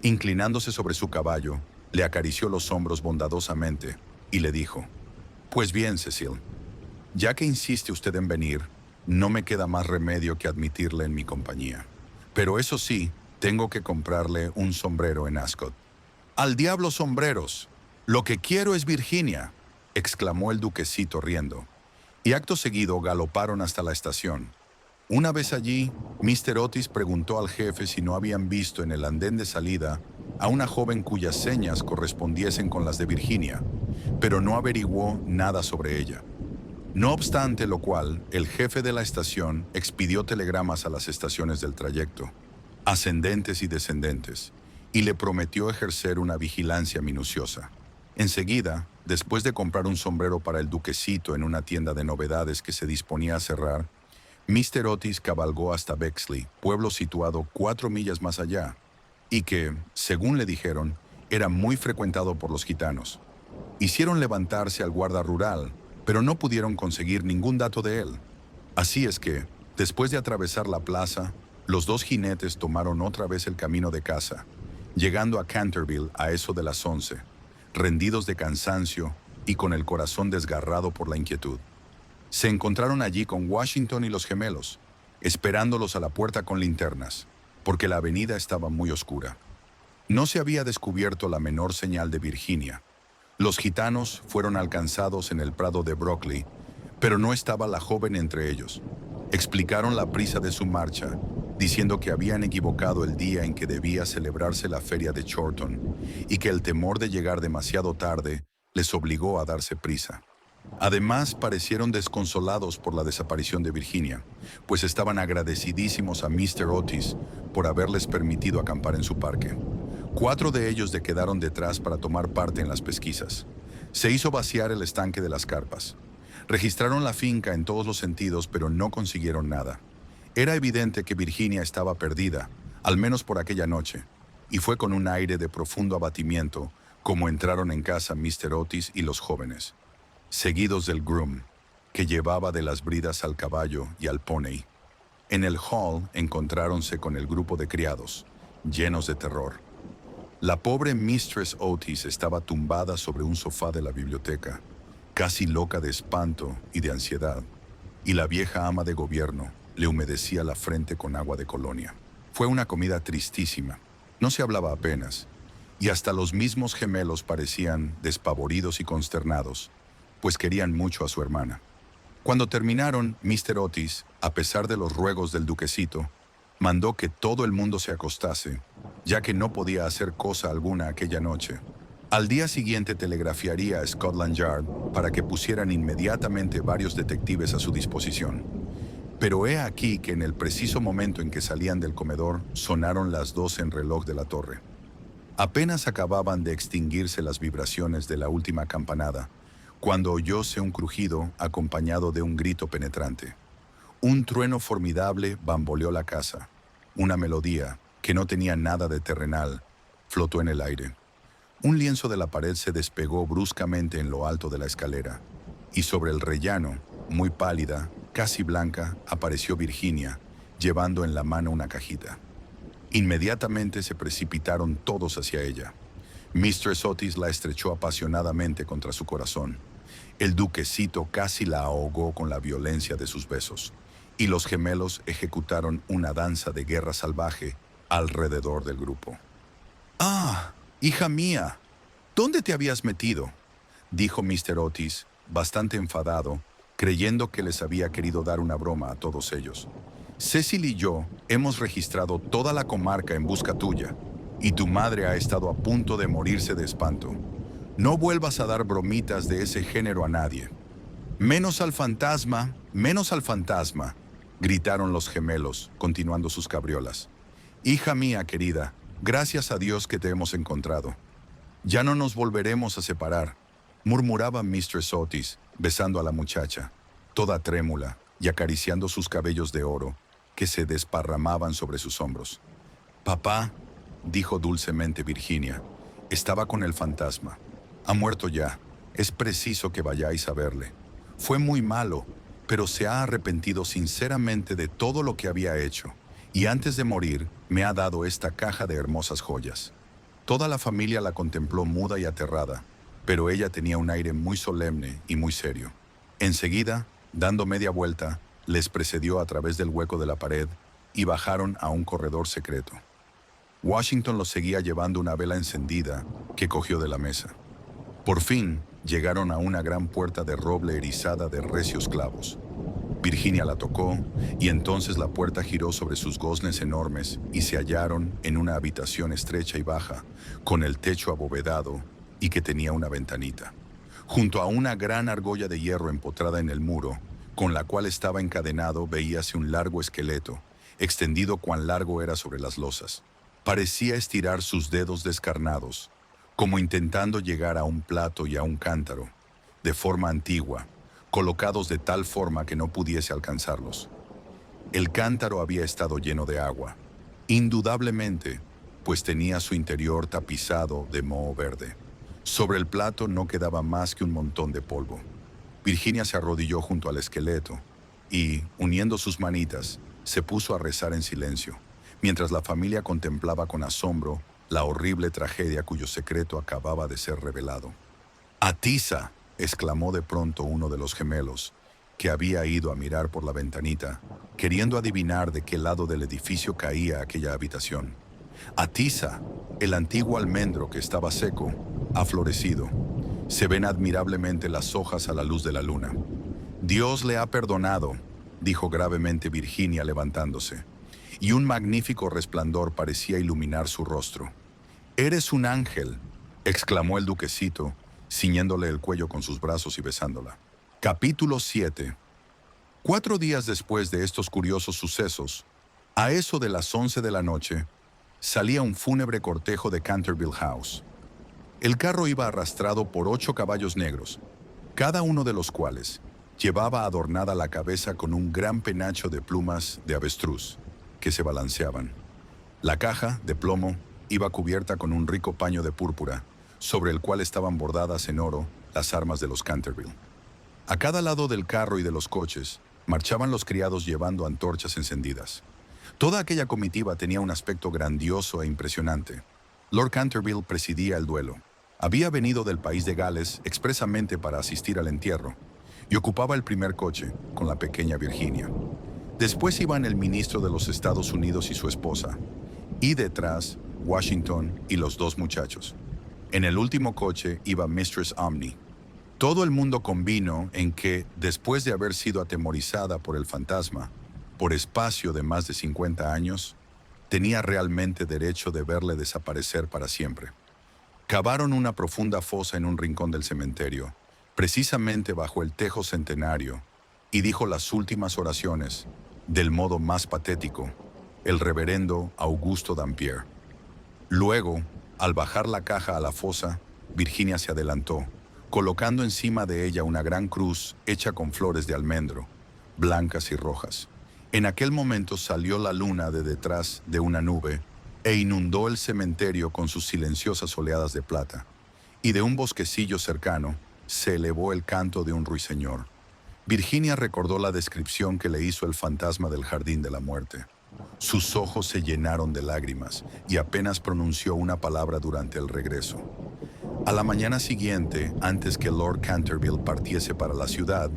Speaker 1: Inclinándose sobre su caballo, le acarició los hombros bondadosamente y le dijo: «Pues bien, Cecil, ya que insiste usted en venir, no me queda más remedio que admitirle en mi compañía. Pero eso sí, tengo que comprarle un sombrero en Ascot». «¡Al diablo sombreros! Lo que quiero es Virginia», exclamó el duquesito riendo, y acto seguido galoparon hasta la estación. Una vez allí, Mr. Otis preguntó al jefe si no habían visto en el andén de salida a una joven cuyas señas correspondiesen con las de Virginia, pero no averiguó nada sobre ella. No obstante lo cual, el jefe de la estación expidió telegramas a las estaciones del trayecto, ascendentes y descendentes, y le prometió ejercer una vigilancia minuciosa. Enseguida, después de comprar un sombrero para el duquesito en una tienda de novedades que se disponía a cerrar, Mr. Otis cabalgó hasta Bexley, pueblo situado 4 millas más allá, y que, según le dijeron, era muy frecuentado por los gitanos. Hicieron levantarse al guarda rural, pero no pudieron conseguir ningún dato de él. Así es que, después de atravesar la plaza, los 2 jinetes tomaron otra vez el camino de casa, llegando a Canterville a eso de las 11, rendidos de cansancio y con el corazón desgarrado por la inquietud. Se encontraron allí con Washington y los gemelos, esperándolos a la puerta con linternas, porque la avenida estaba muy oscura. No se había descubierto la menor señal de Virginia. Los gitanos fueron alcanzados en el prado de Brockley, pero no estaba la joven entre ellos. Explicaron la prisa de su marcha diciendo que habían equivocado el día en que debía celebrarse la feria de Chorlton y que el temor de llegar demasiado tarde les obligó a darse prisa. Además, parecieron desconsolados por la desaparición de Virginia, pues estaban agradecidísimos a Mr. Otis por haberles permitido acampar en su parque. 4 de ellos se quedaron detrás para tomar parte en las pesquisas. Se hizo vaciar el estanque de las carpas. Registraron la finca en todos los sentidos, pero no consiguieron nada. Era evidente que Virginia estaba perdida, al menos por aquella noche, y fue con un aire de profundo abatimiento como entraron en casa Mr. Otis y los jóvenes, seguidos del groom, que llevaba de las bridas al caballo y al pony. En el hall encontráronse con el grupo de criados, llenos de terror. La pobre Mistress Otis estaba tumbada sobre un sofá de la biblioteca, casi loca de espanto y de ansiedad, y la vieja ama de gobierno le humedecía la frente con agua de colonia. Fue una comida tristísima, no se hablaba apenas, y hasta los mismos gemelos parecían despavoridos y consternados, pues querían mucho a su hermana. Cuando terminaron, Mr. Otis, a pesar de los ruegos del duquesito, mandó que todo el mundo se acostase, ya que no podía hacer cosa alguna aquella noche. Al día siguiente telegrafiaría a Scotland Yard para que pusieran inmediatamente varios detectives a su disposición. Pero he aquí que en el preciso momento en que salían del comedor, sonaron las 12 en reloj de la torre. Apenas acababan de extinguirse las vibraciones de la última campanada, cuando oyóse un crujido acompañado de un grito penetrante. Un trueno formidable bamboleó la casa. Una melodía, que no tenía nada de terrenal, flotó en el aire. Un lienzo de la pared se despegó bruscamente en lo alto de la escalera, y sobre el rellano, muy pálida, casi blanca, apareció Virginia, llevando en la mano una cajita. Inmediatamente se precipitaron todos hacia ella. Mistress Otis la estrechó apasionadamente contra su corazón. El duquesito casi la ahogó con la violencia de sus besos, y los gemelos ejecutaron una danza de guerra salvaje alrededor del grupo. «¡Ah, hija mía! ¿Dónde te habías metido?», dijo Mr. Otis, bastante enfadado, creyendo que les había querido dar una broma a todos ellos. «Cecil y yo hemos registrado toda la comarca en busca tuya, y tu madre ha estado a punto de morirse de espanto. No vuelvas a dar bromitas de ese género a nadie». «Menos al fantasma, gritaron los gemelos, continuando sus cabriolas. «Hija mía querida, gracias a Dios que te hemos encontrado. Ya no nos volveremos a separar», murmuraba Mistress Otis, besando a la muchacha, toda trémula y acariciando sus cabellos de oro, que se desparramaban sobre sus hombros. «Papá», dijo dulcemente Virginia, «estaba con el fantasma. Ha muerto ya. Es preciso que vayáis a verle. Fue muy malo, pero se ha arrepentido sinceramente de todo lo que había hecho, y antes de morir me ha dado esta caja de hermosas joyas». Toda la familia la contempló muda y aterrada, pero ella tenía un aire muy solemne y muy serio. Enseguida, dando media vuelta, les precedió a través del hueco de la pared y bajaron a un corredor secreto. Washington los seguía llevando una vela encendida que cogió de la mesa. Por fin, llegaron a una gran puerta de roble erizada de recios clavos. Virginia la tocó, y entonces la puerta giró sobre sus goznes enormes y se hallaron en una habitación estrecha y baja, con el techo abovedado y que tenía una ventanita. Junto a una gran argolla de hierro empotrada en el muro, con la cual estaba encadenado, veíase un largo esqueleto, extendido cuán largo era sobre las losas. Parecía estirar sus dedos descarnados, como intentando llegar a un plato y a un cántaro, de forma antigua, colocados de tal forma que no pudiese alcanzarlos. El cántaro había estado lleno de agua, indudablemente, pues tenía su interior tapizado de moho verde. Sobre el plato no quedaba más que un montón de polvo. Virginia se arrodilló junto al esqueleto y, uniendo sus manitas, se puso a rezar en silencio, mientras la familia contemplaba con asombro la horrible tragedia cuyo secreto acababa de ser revelado. «¡Atisa!», exclamó de pronto uno de los gemelos, que había ido a mirar por la ventanita, queriendo adivinar de qué lado del edificio caía aquella habitación. «¡Atisa! El antiguo almendro que estaba seco ha florecido. Se ven admirablemente las hojas a la luz de la luna». «Dios le ha perdonado», dijo gravemente Virginia levantándose. y un magnífico resplandor parecía iluminar su rostro. «¡Eres un ángel!», exclamó el duquesito, ciñéndole el cuello con sus brazos y besándola. Capítulo 7. 4 días después de estos curiosos sucesos, a eso de las 11 de la noche, salía un fúnebre cortejo de Canterville House. El carro iba arrastrado por 8 caballos negros, cada uno de los cuales llevaba adornada la cabeza con un gran penacho de plumas de avestruz que se balanceaban. La caja, de plomo, iba cubierta con un rico paño de púrpura, sobre el cual estaban bordadas en oro las armas de los Canterville. A cada lado del carro y de los coches marchaban los criados llevando antorchas encendidas. Toda aquella comitiva tenía un aspecto grandioso e impresionante. Lord Canterville presidía el duelo. Había venido del país de Gales expresamente para asistir al entierro y ocupaba el primer coche con la pequeña Virginia. Después iban el ministro de los Estados Unidos y su esposa, y detrás Washington y los 2 muchachos. En el último coche iba Mistress Omni. Todo el mundo convino en que, después de haber sido atemorizada por el fantasma por espacio de más de 50 años, tenía realmente derecho de verle desaparecer para siempre. Cavaron una profunda fosa en un rincón del cementerio, precisamente bajo el tejo centenario, y dijo las últimas oraciones, del modo más patético, el reverendo Augusto Dampier. Luego, al bajar la caja a la fosa, Virginia se adelantó, colocando encima de ella una gran cruz hecha con flores de almendro, blancas y rojas. En aquel momento salió la luna de detrás de una nube e inundó el cementerio con sus silenciosas oleadas de plata, y de un bosquecillo cercano se elevó el canto de un ruiseñor. Virginia recordó la descripción que le hizo el fantasma del Jardín de la Muerte. Sus ojos se llenaron de lágrimas y apenas pronunció una palabra durante el regreso. A la mañana siguiente, antes que Lord Canterville partiese para la ciudad,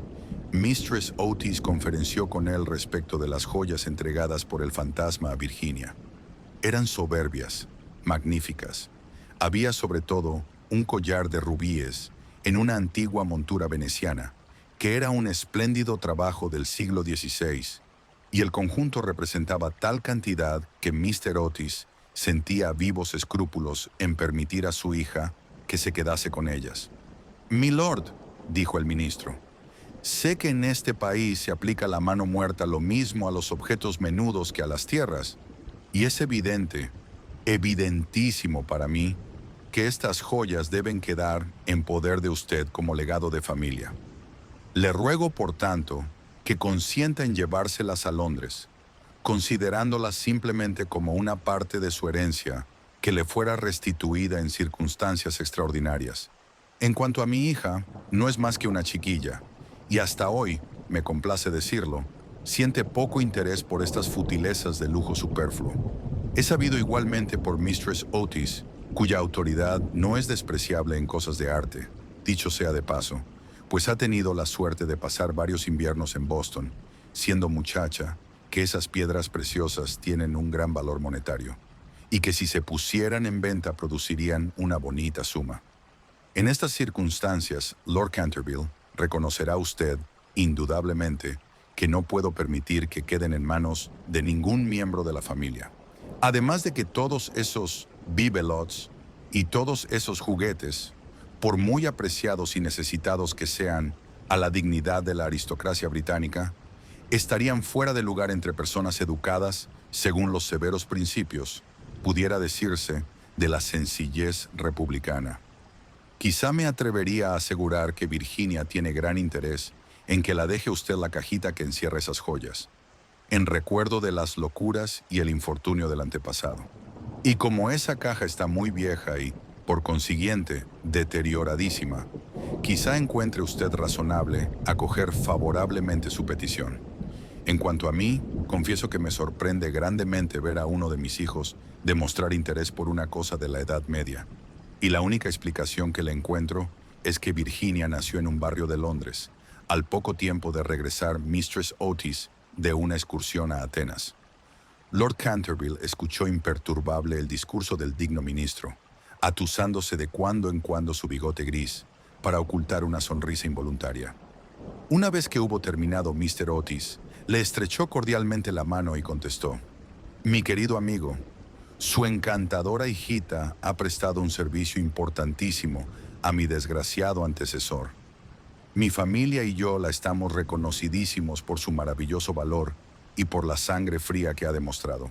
Speaker 1: Mistress Otis conferenció con él respecto de las joyas entregadas por el fantasma a Virginia. Eran soberbias, magníficas. Había sobre todo un collar de rubíes en una antigua montura veneciana, que era un espléndido trabajo del siglo XVI, y el conjunto representaba tal cantidad que Mr. Otis sentía vivos escrúpulos en permitir a su hija que se quedase con ellas. «Milord», dijo el ministro, «sé que en este país se aplica la mano muerta lo mismo a los objetos menudos que a las tierras, y es evidente, evidentísimo para mí, que estas joyas deben quedar en poder de usted como legado de familia. Le ruego, por tanto, que consienta en llevárselas a Londres, considerándolas simplemente como una parte de su herencia que le fuera restituida en circunstancias extraordinarias. En cuanto a mi hija, no es más que una chiquilla, y hasta hoy, me complace decirlo, siente poco interés por estas futilezas de lujo superfluo. He sabido igualmente por Mistress Otis, cuya autoridad no es despreciable en cosas de arte, dicho sea de paso, pues ha tenido la suerte de pasar varios inviernos en Boston, siendo muchacha, que esas piedras preciosas tienen un gran valor monetario, y que si se pusieran en venta producirían una bonita suma. En estas circunstancias, Lord Canterville, reconocerá usted, indudablemente, que no puedo permitir que queden en manos de ningún miembro de la familia. Además de que todos esos bibelots y todos esos juguetes, por muy apreciados y necesitados que sean a la dignidad de la aristocracia británica, estarían fuera de lugar entre personas educadas según los severos principios, pudiera decirse, de la sencillez republicana. Quizá me atrevería a asegurar que Virginia tiene gran interés en que la deje usted la cajita que encierra esas joyas, en recuerdo de las locuras y el infortunio del antepasado. Y como esa caja está muy vieja y, por consiguiente, deterioradísima, quizá encuentre usted razonable acoger favorablemente su petición. En cuanto a mí, confieso que me sorprende grandemente ver a uno de mis hijos demostrar interés por una cosa de la Edad Media, y la única explicación que le encuentro es que Virginia nació en un barrio de Londres, al poco tiempo de regresar Mistress Otis de una excursión a Atenas. Lord Canterville escuchó imperturbable el discurso del digno ministro, atusándose de cuando en cuando su bigote gris, para ocultar una sonrisa involuntaria. Una vez que hubo terminado Mr. Otis, le estrechó cordialmente la mano y contestó: Mi querido amigo, su encantadora hijita ha prestado un servicio importantísimo a mi desgraciado antecesor. Mi familia y yo la estamos reconocidísimos por su maravilloso valor y por la sangre fría que ha demostrado.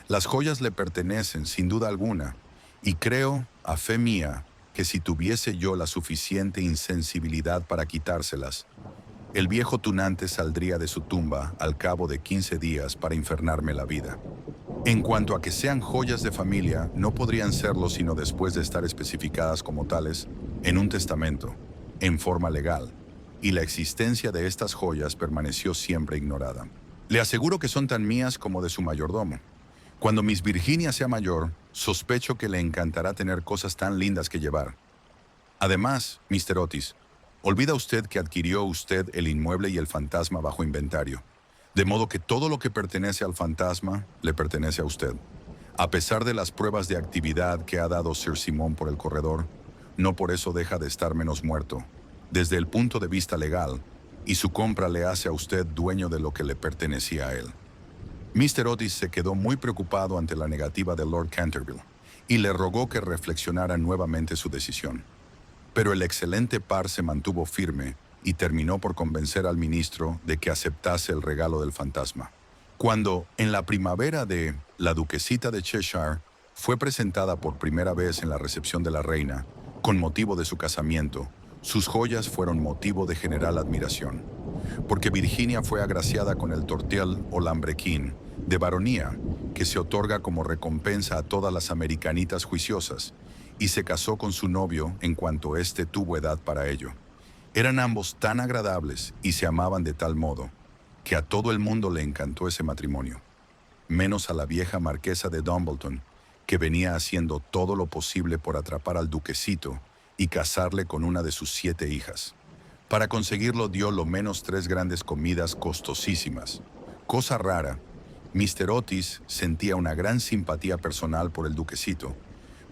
Speaker 1: Las joyas le pertenecen, sin duda alguna, y creo, a fe mía, que si tuviese yo la suficiente insensibilidad para quitárselas, el viejo tunante saldría de su tumba al cabo de 15 días para infernarme la vida. En cuanto a que sean joyas de familia, no podrían serlo sino después de estar especificadas como tales en un testamento, en forma legal, y la existencia de estas joyas permaneció siempre ignorada. Le aseguro que son tan mías como de su mayordomo. Cuando Miss Virginia sea mayor, sospecho que le encantará tener cosas tan lindas que llevar. Además, Mr. Otis, olvida usted que adquirió usted el inmueble y el fantasma bajo inventario, de modo que todo lo que pertenece al fantasma le pertenece a usted. A pesar de las pruebas de actividad que ha dado Sir Simon por el corredor, no por eso deja de estar menos muerto, desde el punto de vista legal, y su compra le hace a usted dueño de lo que le pertenecía a él. Mr. Otis se quedó muy preocupado ante la negativa de Lord Canterville y le rogó que reflexionara nuevamente su decisión. Pero el excelente par se mantuvo firme y terminó por convencer al ministro de que aceptase el regalo del fantasma. Cuando, en la primavera de la duquesita de Cheshire, fue presentada por primera vez en la recepción de la reina, con motivo de su casamiento, sus joyas fueron motivo de general admiración, porque Virginia fue agraciada con el tortiel o lambrequín de baronía, que se otorga como recompensa a todas las americanitas juiciosas, y se casó con su novio en cuanto éste tuvo edad para ello. Eran ambos tan agradables y se amaban de tal modo que a todo el mundo le encantó ese matrimonio, menos a la vieja marquesa de Dumbleton, que venía haciendo todo lo posible por atrapar al duquesito y casarle con una de sus 7 hijas. Para conseguirlo dio lo menos 3 grandes comidas costosísimas. Cosa rara, Mr. Otis sentía una gran simpatía personal por el duquesito,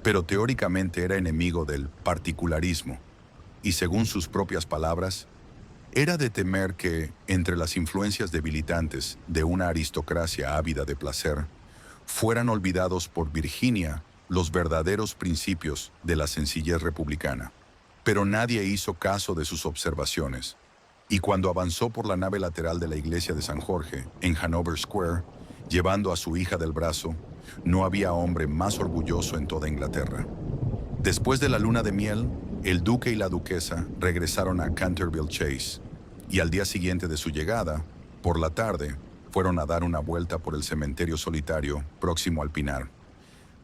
Speaker 1: pero teóricamente era enemigo del particularismo, y según sus propias palabras, era de temer que, entre las influencias debilitantes de una aristocracia ávida de placer, fueran olvidados por Virginia los verdaderos principios de la sencillez republicana. Pero nadie hizo caso de sus observaciones, y cuando avanzó por la nave lateral de la iglesia de San Jorge, en Hanover Square, llevando a su hija del brazo, no había hombre más orgulloso en toda Inglaterra. Después de la luna de miel, el duque y la duquesa regresaron a Canterville Chase, y al día siguiente de su llegada, por la tarde, fueron a dar una vuelta por el cementerio solitario próximo al Pinar.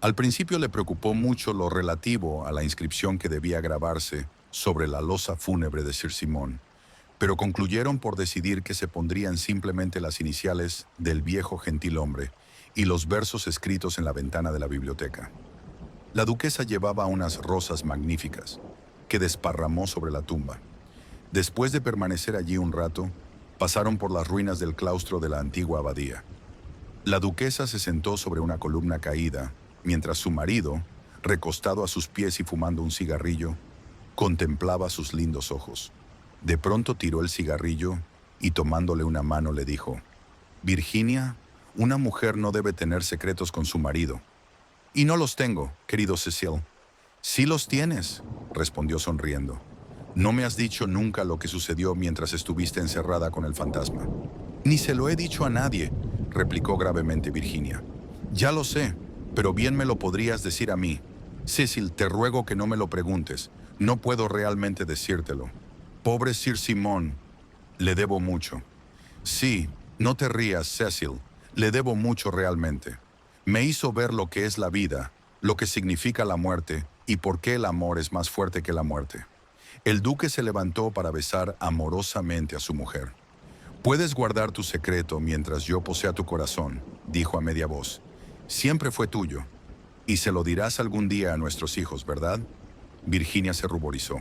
Speaker 1: Al principio le preocupó mucho lo relativo a la inscripción que debía grabarse sobre la losa fúnebre de Sir Simon, pero concluyeron por decidir que se pondrían simplemente las iniciales del viejo gentilhombre y los versos escritos en la ventana de la biblioteca. La duquesa llevaba unas rosas magníficas que desparramó sobre la tumba. Después de permanecer allí un rato, pasaron por las ruinas del claustro de la antigua abadía. La duquesa se sentó sobre una columna caída, mientras su marido, recostado a sus pies y fumando un cigarrillo, contemplaba sus lindos ojos. De pronto tiró el cigarrillo y tomándole una mano le dijo: «Virginia, una mujer no debe tener secretos con su marido». «Y no los tengo, querido Cecil». «Sí los tienes», respondió sonriendo. «No me has dicho nunca lo que sucedió mientras estuviste encerrada con el fantasma». «Ni se lo he dicho a nadie», replicó gravemente Virginia. «Ya lo sé, pero bien me lo podrías decir a mí. Cecil, te ruego que no me lo preguntes. No puedo realmente decírtelo. Pobre Sir Simon, le debo mucho». «Sí, no te rías, Cecil. Le debo mucho realmente. Me hizo ver lo que es la vida, lo que significa la muerte y por qué el amor es más fuerte que la muerte». El duque se levantó para besar amorosamente a su mujer. «Puedes guardar tu secreto mientras yo posea tu corazón», dijo a media voz. «Siempre fue tuyo. Y se lo dirás algún día a nuestros hijos, ¿verdad?». Virginia se ruborizó.